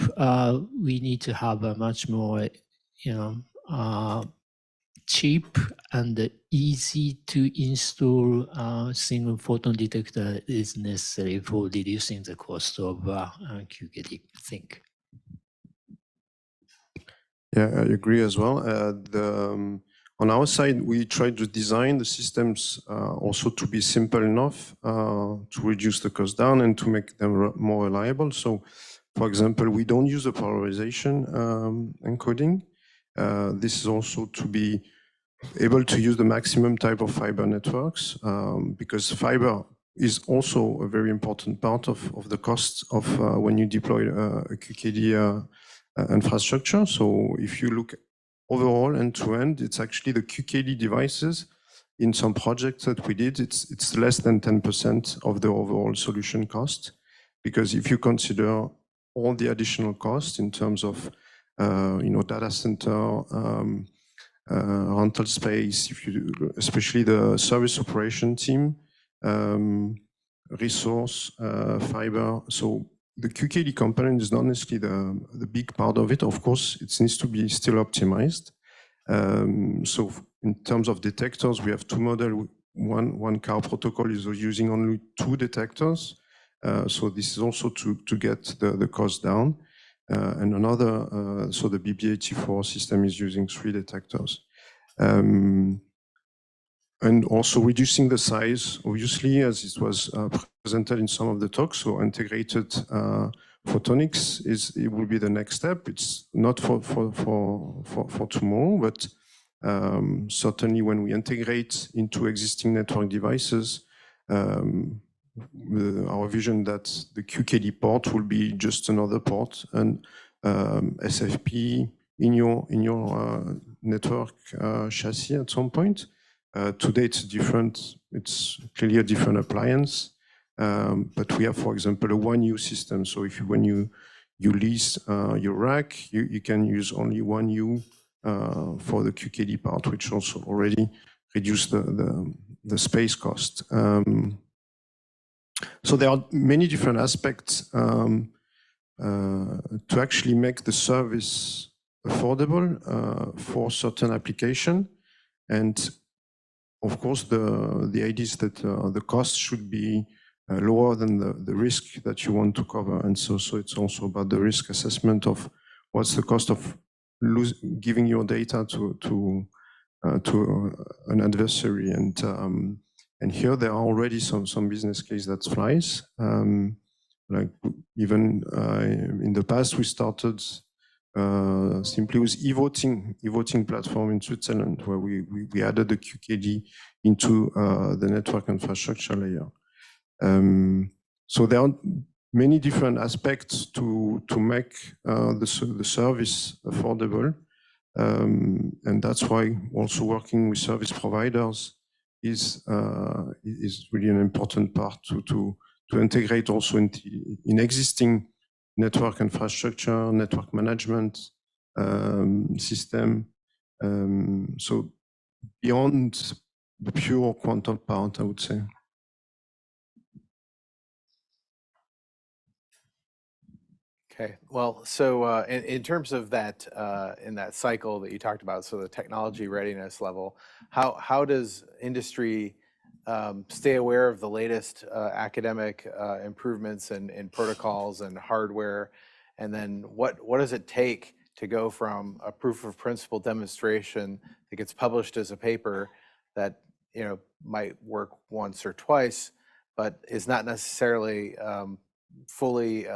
we need to have a much more, cheap and easy to install single photon detector is necessary for reducing the cost of QKD, I think. Yeah, I agree as well. On our side, we try to design the systems also to be simple enough to reduce the cost down and to make them more reliable. So, for example, we don't use a polarization encoding. This is also to be able to use the maximum type of fiber networks because fiber is also a very important part of the cost of when you deploy a QKD infrastructure. So if you look overall end-to-end, it's actually the QKD devices. In some projects that we did, it's less than 10% of the overall solution cost. Because if you consider all the additional costs in terms of data center, rental space, especially the service operation team, resource, fiber. So the QKD component is not necessarily the big part of it. Of course, it needs to be still optimized. So in terms of detectors, we have two models. One car protocol is using only 2 detectors. So this is also to get the cost down. And another, so the BB84 system is using 3 detectors. And also reducing the size, obviously, as it was presented in some of the talks. So integrated photonics it will be the next step. It's not for tomorrow, but certainly when we integrate into existing network devices, our vision that the QKD port will be just another port, and SFP in your network chassis at some point. Today it's different. It's clearly a different appliance, but we have, for example, a 1U system. So when you lease your rack, you can use only 1U for the QKD part, which also already reduce the space cost. So there are many different aspects to actually make the service affordable for certain application. And of course, the idea is that the cost should be lower than the risk that you want to cover. And so it's also about the risk assessment of what's the cost of giving your data to an adversary. And here there are already some business case that flies. Like even in the past, we started simply with e-voting platform in Switzerland, where we added the QKD into the network infrastructure layer. So there are many different aspects to make the service affordable. And that's why also working with service providers is really an important part to integrate also in existing network infrastructure, network management system. So beyond the pure quantum part, I would say. Okay, well, so in terms of that, in that cycle that you talked about, so the technology readiness level, how does industry stay aware of the latest academic improvements in protocols and hardware, and then what does it take to go from a proof of principle demonstration that gets published as a paper that might work once or twice, but is not necessarily fully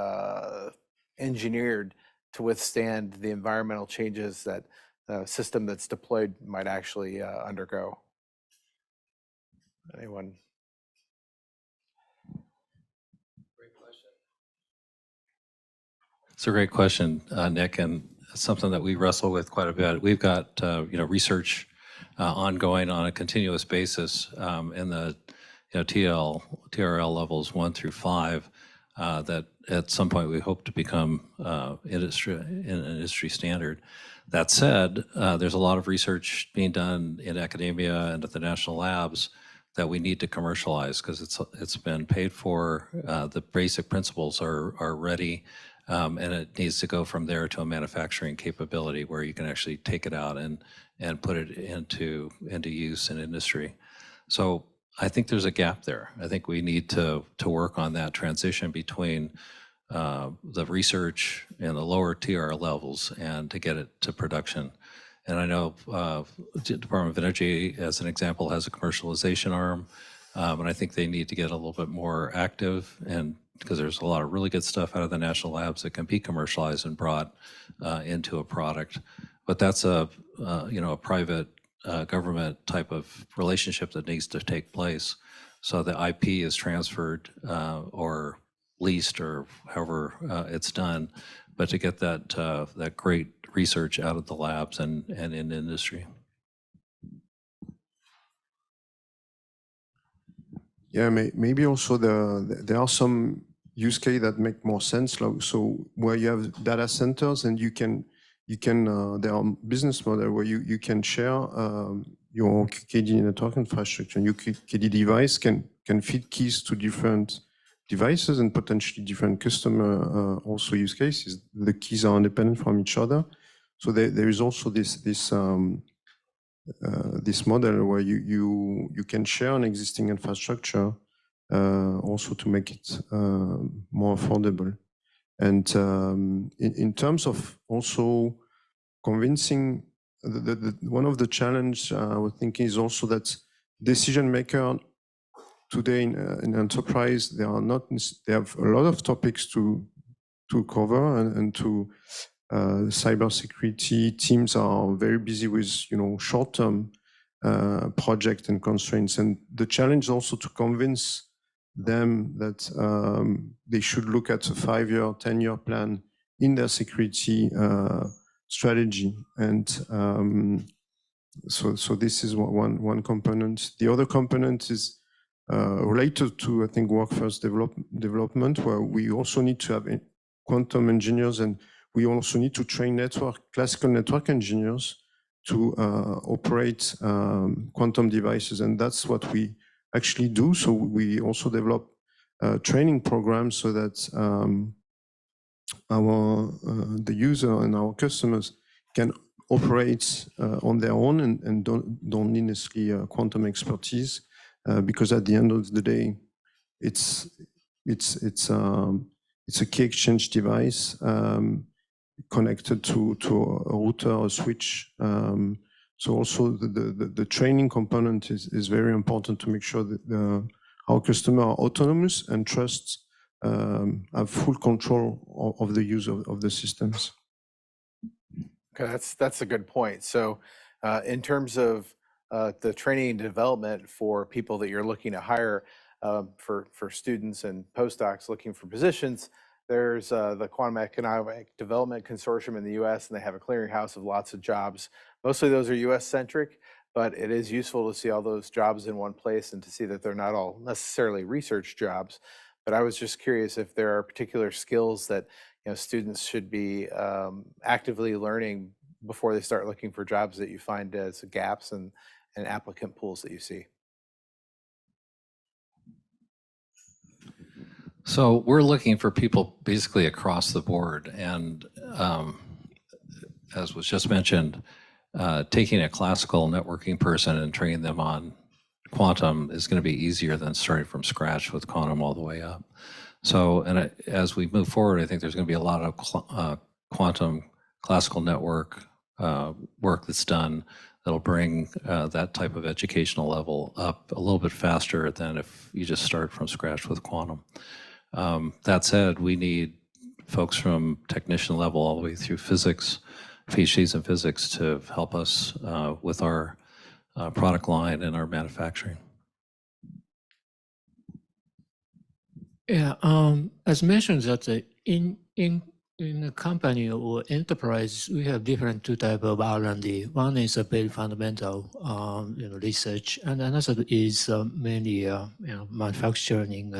engineered to withstand the environmental changes that the system that's deployed might actually undergo? Anyone? Great question. It's a great question, Nick, and something that we wrestle with quite a bit. We've got research ongoing on a continuous basis in the TRL levels 1 through 5 that at some point we hope to become industry standard. That said, there's a lot of research being done in academia and at the national labs that we need to commercialize because it's been paid for. The basic principles are ready, and it needs to go from there to a manufacturing capability where you can actually take it out and put it into use in industry. So I think there's a gap there. I think we need to work on that transition between the research and the lower TR levels and to get it to production. And I know Department of Energy, as an example, has a commercialization arm, and I think they need to get a little bit more active, and because there's a lot of really good stuff out of the national labs that can be commercialized and brought into a product. But that's a private government type of relationship that needs to take place. So the IP is transferred or leased or however it's done, but to get that great research out of the labs and in industry. Yeah, maybe also there are some use cases that make more sense. So where you have data centers and you can there are business model where you can share your QKD network infrastructure. Your QKD device can feed keys to different devices and potentially different customer also use cases. The keys are independent from each other. So there is also this model where you can share an existing infrastructure also to make it more affordable. And in terms of also convincing, one of the challenge I was thinking is also that decision maker today in enterprise, they have a lot of topics to cover and to cybersecurity teams are very busy with short-term project and constraints, and the challenge also to convince them that they should look at a 5-year, 10-year plan in their security strategy. And so this is one component. The other component is related to, I think, workforce development, where we also need to have quantum engineers, and we also need to train classical network engineers to operate quantum devices, and that's what we actually do. So we also develop training programs so that the user and our customers can operate on their own and don't need necessarily quantum expertise, because at the end of the day, it's a key exchange device connected to a router or switch. So also the training component is very important to make sure that our customers are autonomous and have full control of the use of the systems. Okay, that's a good point. So in terms of the training and development for people that you're looking to hire, for students and postdocs looking for positions, there's the Quantum Economic Development Consortium in the US, and they have a clearinghouse of lots of jobs. Mostly those are US centric, but it is useful to see all those jobs in one place and to see that they're not all necessarily research jobs. But I was just curious if there are particular skills that students should be actively learning before they start looking for jobs that you find as gaps and applicant pools that you see. So we're looking for people basically across the board, and as was just mentioned, taking a classical networking person and training them on quantum is going to be easier than starting from scratch with quantum all the way up. So, and as we move forward, I think there's going to be a lot of quantum classical network work that's done that'll bring that type of educational level up a little bit faster than if you just start from scratch with quantum. That said, we need folks from technician level all the way through physics, PhDs in physics, to help us with our product line and our manufacturing. Yeah, as mentioned, that in a company or enterprise, we have different two types of R&D. One is a very fundamental, research, and another is mainly, manufacturing,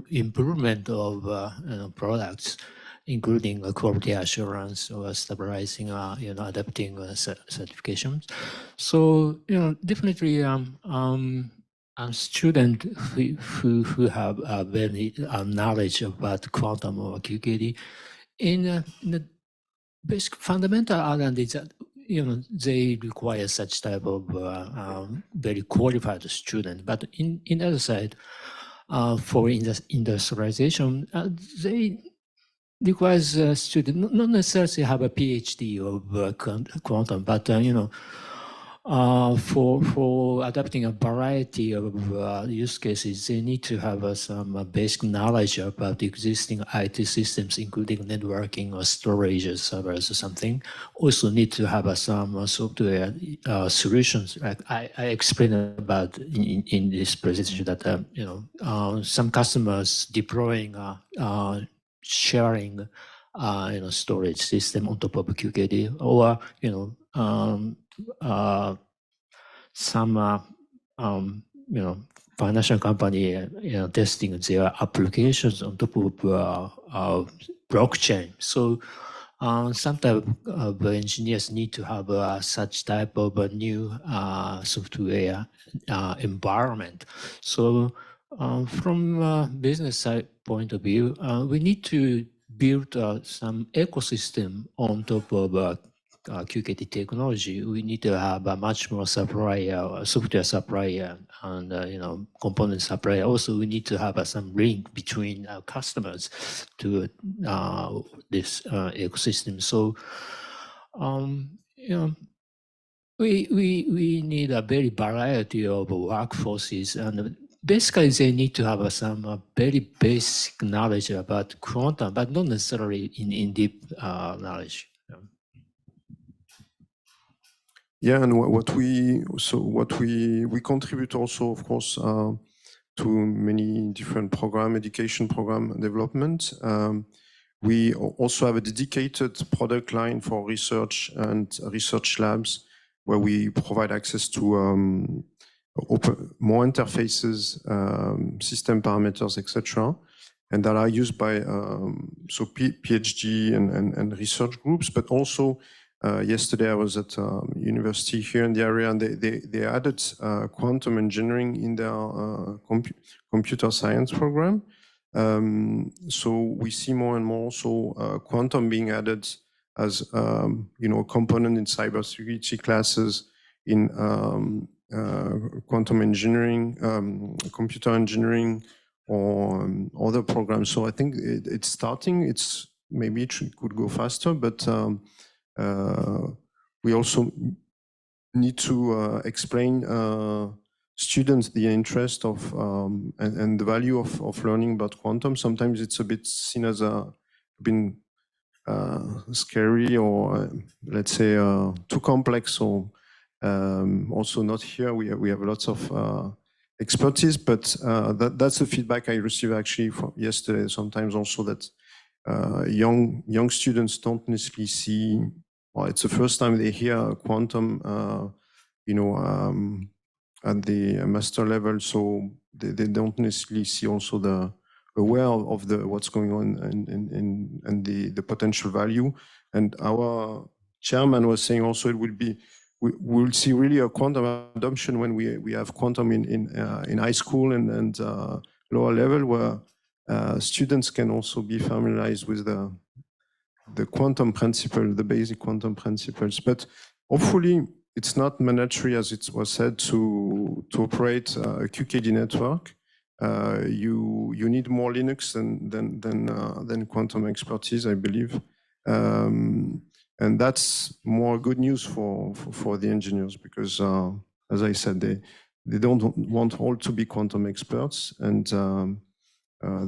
improvement of products, including quality assurance or stabilizing, adapting certifications. So, definitely, a student who have a very knowledge about quantum or QKD in the basic fundamental R&D, that they require such type of very qualified student. But in other side, for industrialization, they requires students not necessarily have a PhD of quantum, but for adapting a variety of use cases, they need to have some basic knowledge about existing IT systems, including networking or storage servers or something. Also need to have some software solutions. I explained about in this presentation that some customers deploying sharing storage system on top of QKD, or some financial company testing their applications on top of blockchain. So some type of engineers need to have such type of a new software environment. So from a business side point of view, we need to build some ecosystem on top of QKT technology. We need to have a much more supplier, software supplier, and component supplier. Also, we need to have some link between our customers to this ecosystem. So, we need a very variety of workforces, and basically they need to have some very basic knowledge about quantum, but not necessarily in deep knowledge. Yeah, and what we contribute also, of course, to many different education program development. We also have a dedicated product line for research and research labs, where we provide access to more interfaces, system parameters, etc., and that are used by PhD and research groups, but also. Yesterday, I was at a university here in the area, and they added quantum engineering in their computer science program. So we see more and more also quantum being added as a component in cybersecurity classes, in quantum engineering, computer engineering, or other programs. So I think it's starting. Maybe it could go faster, but. We also need to explain students the interest of and the value of learning about quantum. Sometimes it's a bit seen as been scary, or let's say too complex, or also not here. We have lots of expertise, but that's the feedback I received actually from yesterday. Sometimes also that young students don't necessarily see. Well, it's the first time they hear quantum, at the master level, so they don't necessarily see also aware of what's going on and the potential value. And our chairman was saying also we'll see really a quantum adoption when we have quantum in high school and lower level, where students can also be familiarized with the quantum principle, the basic quantum principles. But hopefully it's not mandatory, as it was said, to operate a QKD network. You need more Linux than quantum expertise, I believe. And that's more good news for the engineers, because as I said, they don't want all to be quantum experts, and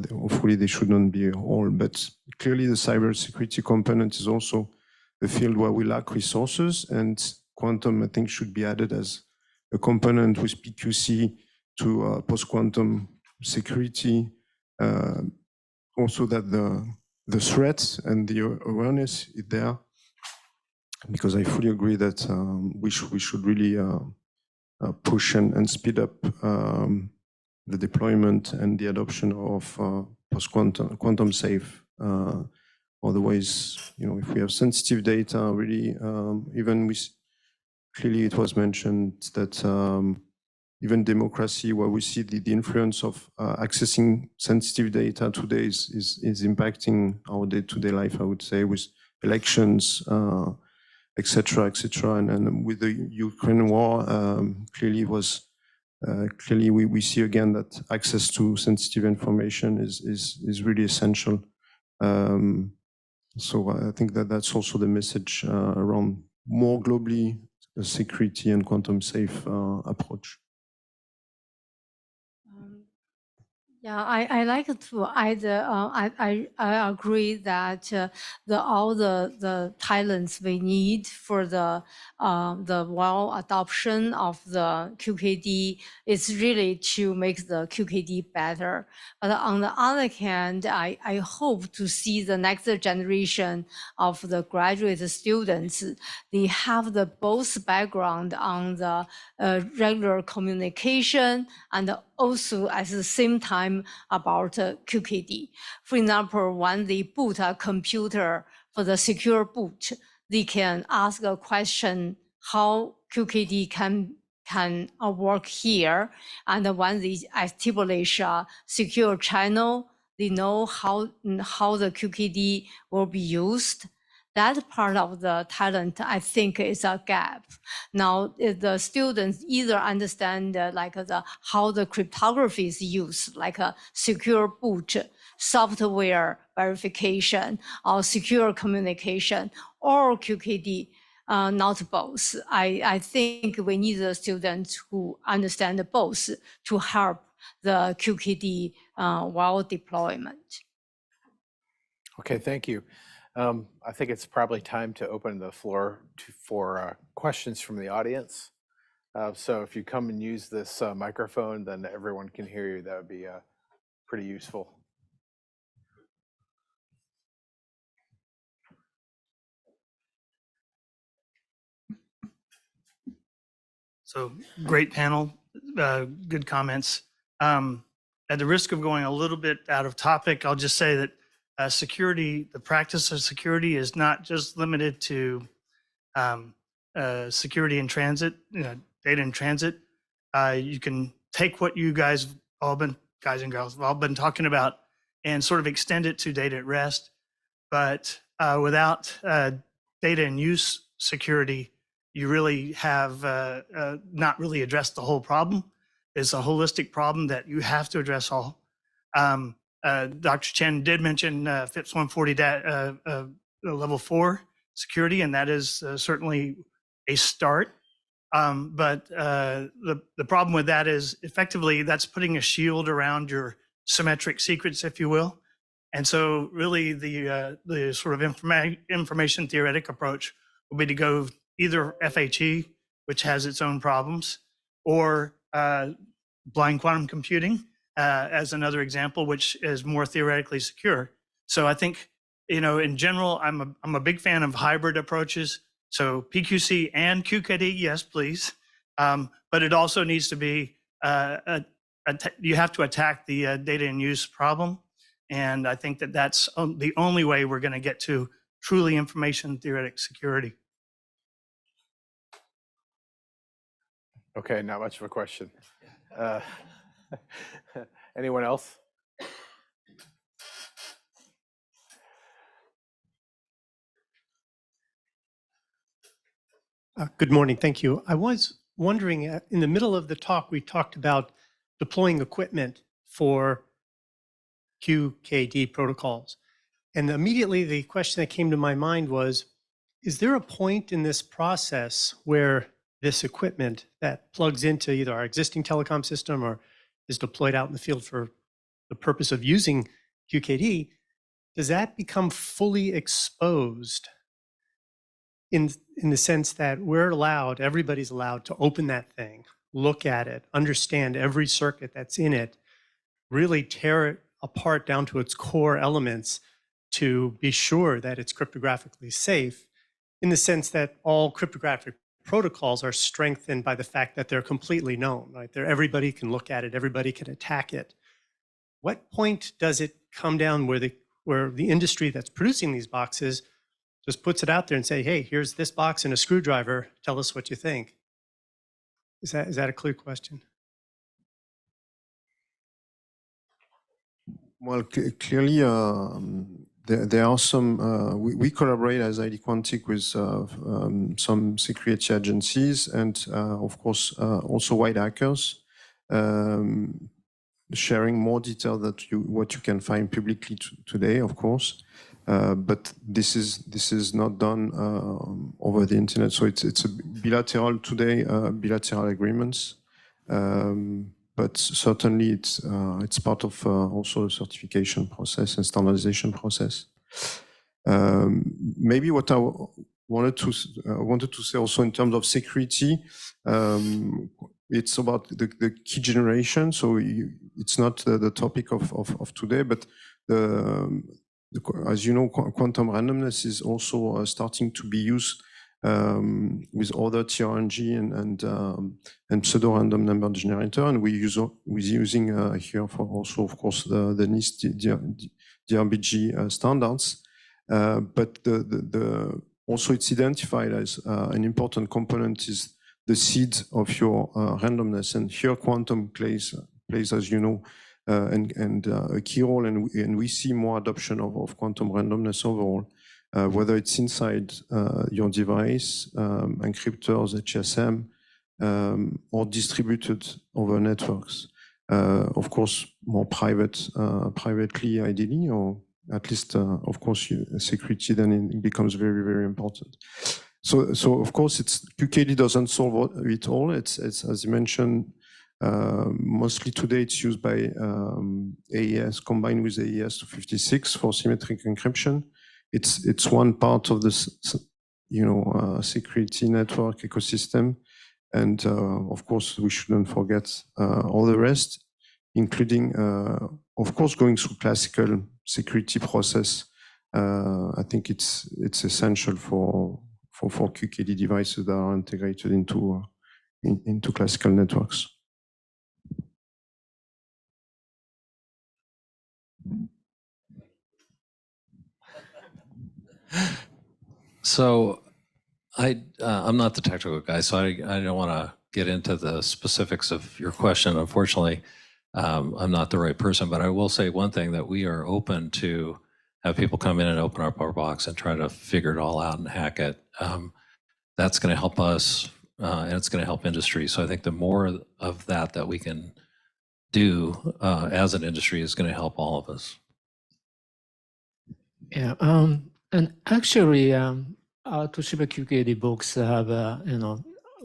hopefully they shouldn't be all, but clearly the cybersecurity component is also a field where we lack resources, and quantum, I think, should be added as a component with PQC to post-quantum security. Also that the threats and the awareness is there, because I fully agree that we should really push and speed up the deployment and the adoption of quantum safe. Otherwise, if we have sensitive data, really, even clearly it was mentioned that even democracy, where we see the influence of accessing sensitive data today is impacting our day-to-day life, I would say, with elections, etc., etc. And with the Ukraine war, clearly was clearly we see again that access to sensitive information is really essential. So I think that that's also the message around more globally security and quantum safe approach. Yeah, I like to add. I agree that all the talents we need for the well adoption of the QKD is really to make the QKD better. But on the other hand, I hope to see the next generation of the graduate students. They have the both background on the regular communication and also at the same time about QKD. For example, when they boot a computer for the secure boot, they can ask a question how QKD can work here. And when they establish a secure channel, they know how the QKD will be used. That part of the talent, I think, is a gap. Now, the students either understand how the cryptography is used, like a secure boot, software verification, or secure communication, or QKD, not both. I think we need the students who understand both to help the QKD well deployment. Okay, thank you. I think it's probably time to open the floor for questions from the audience. So if you come and use this microphone, then everyone can hear you. That would be pretty useful. So great panel, good comments. At the risk of going a little bit out of topic, I'll just say that security, the practice of security is not just limited to security in transit, data in transit. You can take what you guys and girls have all been talking about and sort of extend it to data at rest. But without data in use security, you really have not really addressed the whole problem. It's a holistic problem that you have to address all. Dr. Chen did mention FIPS 140 level 4 security, and that is certainly a start. But the problem with that is effectively that's putting a shield around your symmetric secrets, if you will. And so really the sort of information theoretic approach will be to go either FHE, which has its own problems, or blind quantum computing as another example, which is more theoretically secure. So I think, in general, I'm a big fan of hybrid approaches. So PQC and QKD, yes, please. But it also needs to be, you have to attack the data in use problem. And I think that that's the only way we're going to get to truly information theoretic security. Okay, not much of a question. Anyone else? Good morning, thank you. I was wondering, in the middle of the talk, we talked about deploying equipment for QKD protocols. And immediately the question that came to my mind was, is there a point in this process where this equipment that plugs into either our existing telecom system or is deployed out in the field for the purpose of using QKD, does that become fully exposed in the sense that everybody's allowed to open that thing, look at it, understand every circuit that's in it, really tear it apart down to its core elements to be sure that it's cryptographically safe, in the sense that all cryptographic protocols are strengthened by the fact that they're completely known, right? Everybody can look at it, everybody can attack it. What point does it come down where the industry that's producing these boxes just puts it out there and say, hey, here's this box and a screwdriver, tell us what you think? Is that a clear question? Well, clearly, there are some, we collaborate as ID Quantique with some security agencies and, of course, also white hackers. sharing more detail that what you can find publicly today, of course. But this is not done over the internet. So it's a bilateral today, bilateral agreements. But certainly it's part of also a certification process and standardization process. Maybe what I wanted to say also in terms of security, it's about the key generation. So it's not the topic of today, but as you know, quantum randomness is also starting to be used with other TRNG and pseudo-random number generator, and we're using here for also, of course, the NIST DRBG standards. But also it's identified as an important component is the seed of your randomness, and here quantum plays, as you know, and a key role, and we see more adoption of quantum randomness overall, whether it's inside your device, encryptors, HSM, or distributed over networks. Of course, more privately, ideally, or at least, of course, security then it becomes very, very important. So of course, QKD doesn't solve it all. It's as you mentioned, mostly today it's used by AES combined with AES 256 for symmetric encryption. It's one part of this, security network ecosystem, and of course we shouldn't forget all the rest, including of course going through classical security process. I think it's essential for QKD devices that are integrated into classical networks. So I'm not the technical guy, so I don't want to get into the specifics of your question. Unfortunately, I'm not the right person, but I will say one thing, that we are open to have people come in and open up our box and try to figure it all out and hack it. That's going to help us, and it's going to help industry. So I think the more of that we can do as an industry is going to help all of us. Yeah, and actually, our Toshiba QKD box have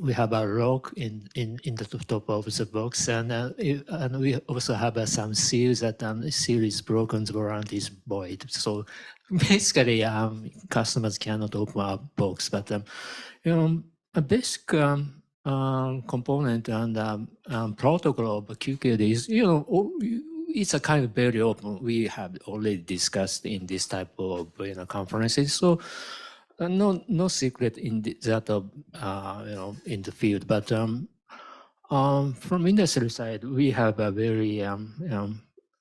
we have a lock in the top of the box, and we also have some seals that seal is broken, the warranty is void. So basically, customers cannot open our box, but a basic component and protocol of QKD is it's a kind of very open. We have already discussed in this type of conferences. So no secret in that in the field. But from industry side, we have a very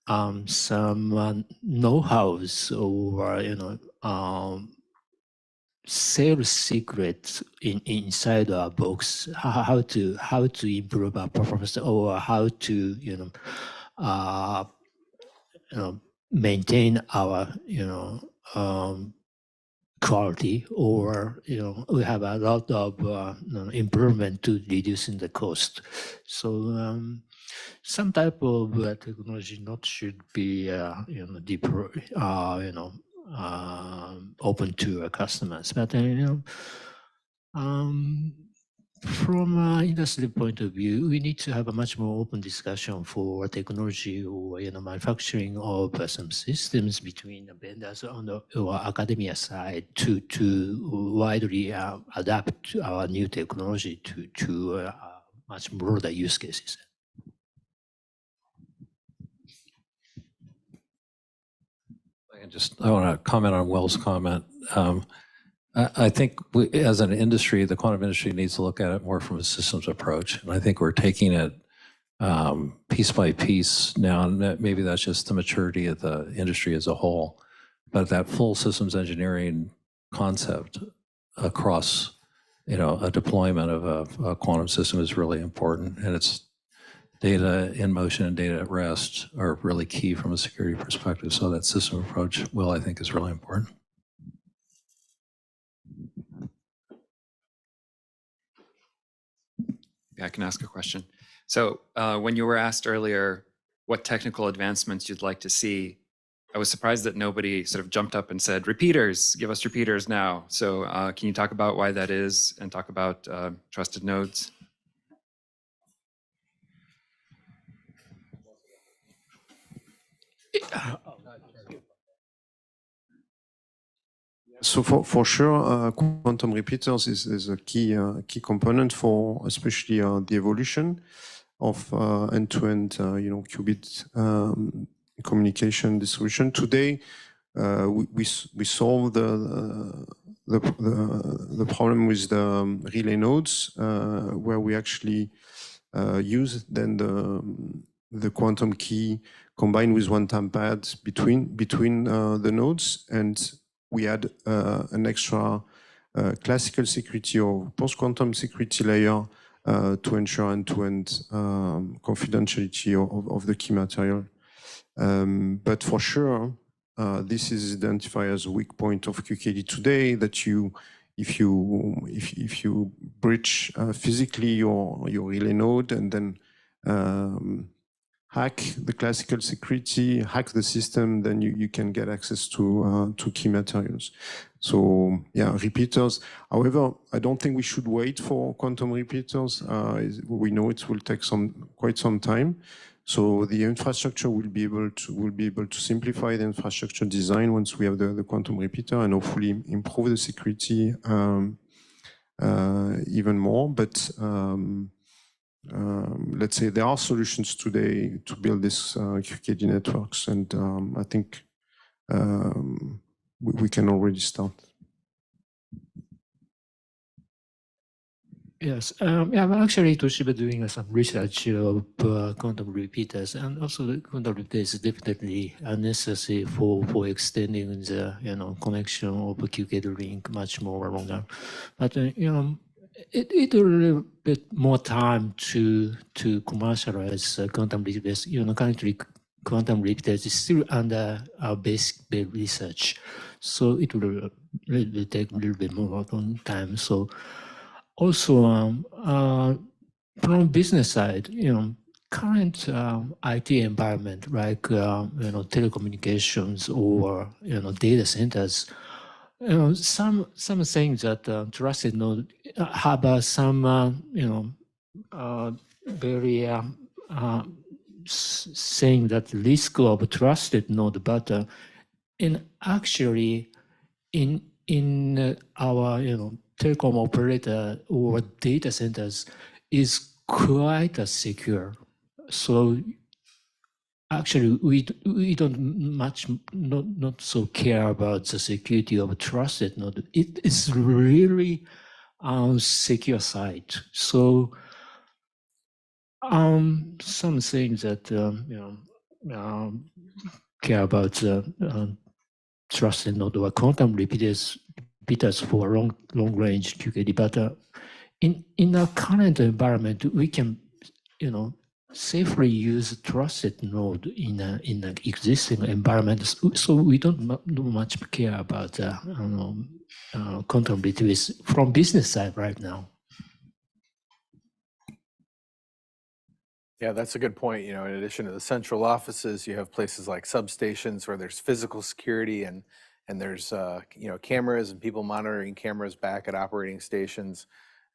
some know-hows or sales secrets inside our box. How to improve our performance, or how to maintain our quality, or we have a lot of improvement to reducing the cost. So some type of technology not should be open to customers, but from an industry point of view, we need to have a much more open discussion for technology or manufacturing of some systems between the vendors on the academia side to widely adapt our new technology to much broader use cases. I want to comment on Will's comment. I think as an industry, the quantum industry needs to look at it more from a systems approach. And I think we're taking it piece by piece now, and maybe that's just the maturity of the industry as a whole. But that full systems engineering concept across, a deployment of a quantum system is really important. And it's data in motion and data at rest are really key from a security perspective. So that system approach, Will, I think is really important. I can ask a question. So when you were asked earlier what technical advancements you'd like to see, I was surprised that nobody sort of jumped up and said, repeaters, give us repeaters now. So can you talk about why that is and talk about trusted nodes? So for sure, quantum repeaters is a key component for especially the evolution of end-to-end, qubit communication distribution. Today, we solve the problem with the relay nodes, where we actually use then the quantum key combined with one-time pad between the nodes, and we add an extra classical security or post-quantum security layer to ensure end-to-end confidentiality of the key material. But for sure, this is identified as a weak point of QKD today, that if you breach physically your relay node and then hack the classical security, hack the system, then you can get access to key materials. So yeah, repeaters. However, I don't think we should wait for quantum repeaters. We know it will take quite some time. So the infrastructure will be able to simplify the infrastructure design once we have the quantum repeater, and hopefully improve the security even more. But let's say there are solutions today to build this QKD networks, and I think we can already start. Yes, I'm actually Toshiba doing some research of quantum repeaters, and also the quantum repeaters is definitely necessary for extending the connection of a QKD link much more longer. But it will a little bit more time to commercialize quantum repeaters. Currently quantum repeaters is still under our basic research, so it will take a little bit more time. So also from business side, current IT environment like telecommunications or data centers. Some things that trusted node have some very saying that risk of trusted node, but actually in our telecom operator or data centers is quite secure. So actually, we don't not so care about the security of a trusted node. It is really secure site. So some things that care about trusted node or quantum repeaters for long range QKD, but in our current environment, we can safely use trusted node in an existing environment. So we don't much care about quantum repeaters from business side right now. Yeah, that's a good point. In addition to the central offices, you have places like substations where there's physical security and there's cameras and people monitoring cameras back at operating stations.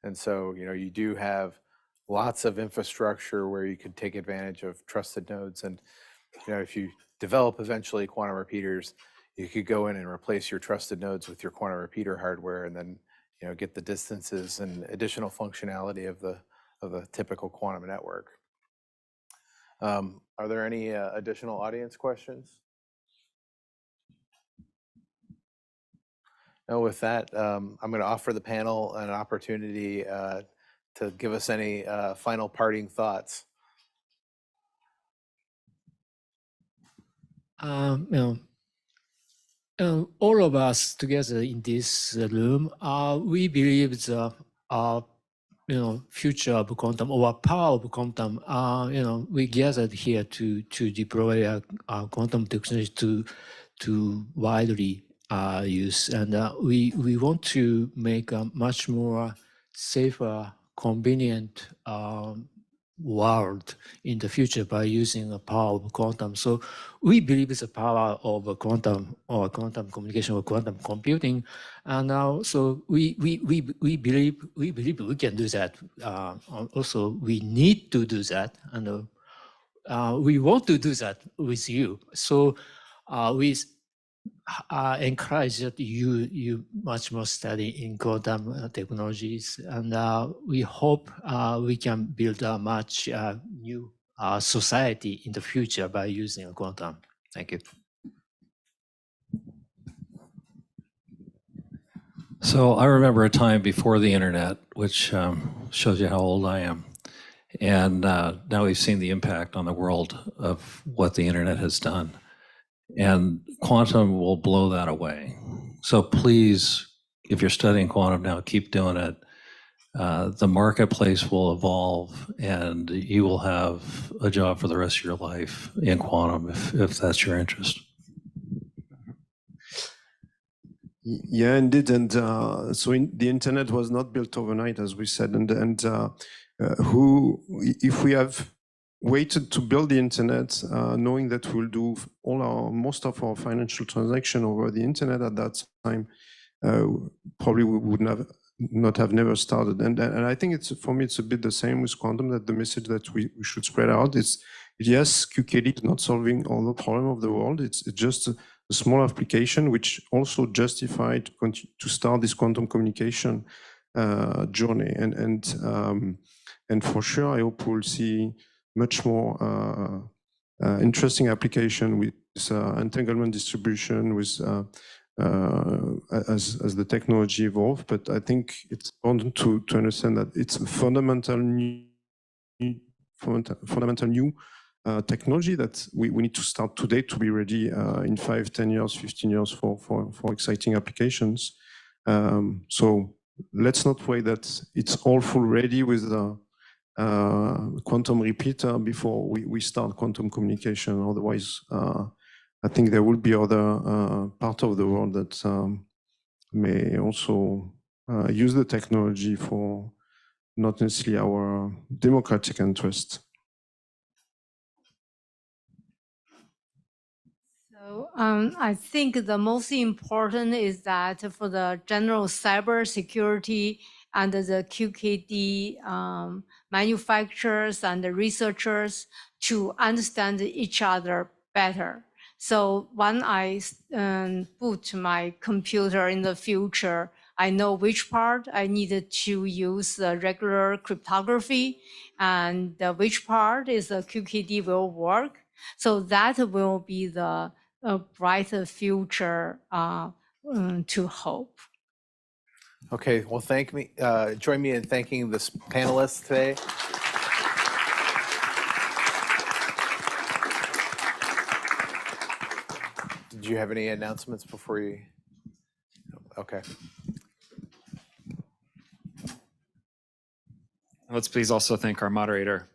And so, you do have lots of infrastructure where you could take advantage of trusted nodes. And, if you develop eventually quantum repeaters, you could go in and replace your trusted nodes with your quantum repeater hardware, and then, get the distances and additional functionality of a typical quantum network. Are there any additional audience questions? No, with that, I'm going to offer the panel an opportunity to give us any final parting thoughts. All of us together in this room, we believe the future of quantum or power of quantum. We gathered here to deploy quantum technology to widely use, and we want to make a much more safer, convenient world in the future by using the power of quantum. So we believe the power of quantum or quantum communication or quantum computing, and so we believe we can do that. Also, we need to do that, and we want to do that with you. So we encourage that you much more study in quantum technologies, and we hope we can build a much new society in the future by using a quantum. Thank you. So I remember a time before the internet, which shows you how old I am. And now we've seen the impact on the world of what the internet has done. And quantum will blow that away. So please, if you're studying quantum now, keep doing it. The marketplace will evolve and you will have a job for the rest of your life in quantum if that's your interest. Yeah, indeed. And so the internet was not built overnight, as we said. And if we have waited to build the internet, knowing that we'll do most of our financial transaction over the internet at that time, probably we would not have never started. And I think for me, it's a bit the same with quantum, that the message that we should spread out is, yes, QKD is not solving all the problem of the world. It's just a small application which also justified to start this quantum communication journey. And for sure, I hope we'll see much more interesting application with entanglement distribution, with as the technology evolves. But I think it's important to understand that it's a fundamental new technology that we need to start today to be ready in 5, 10 years, 15 years for exciting applications. So let's not wait that it's all full ready with the quantum repeater before we start quantum communication. Otherwise, I think there will be other part of the world that may also use the technology for not necessarily our democratic interest. So I think the most important is that for the general cyber security and the QKD manufacturers and the researchers to understand each other better. So when I boot my computer in the future, I know which part I needed to use the regular cryptography and which part is the QKD will work. So that will be the brighter future to hope. Okay, well, join me in thanking this panelists today. Did you have any announcements before you? Okay. Let's please also thank our moderator,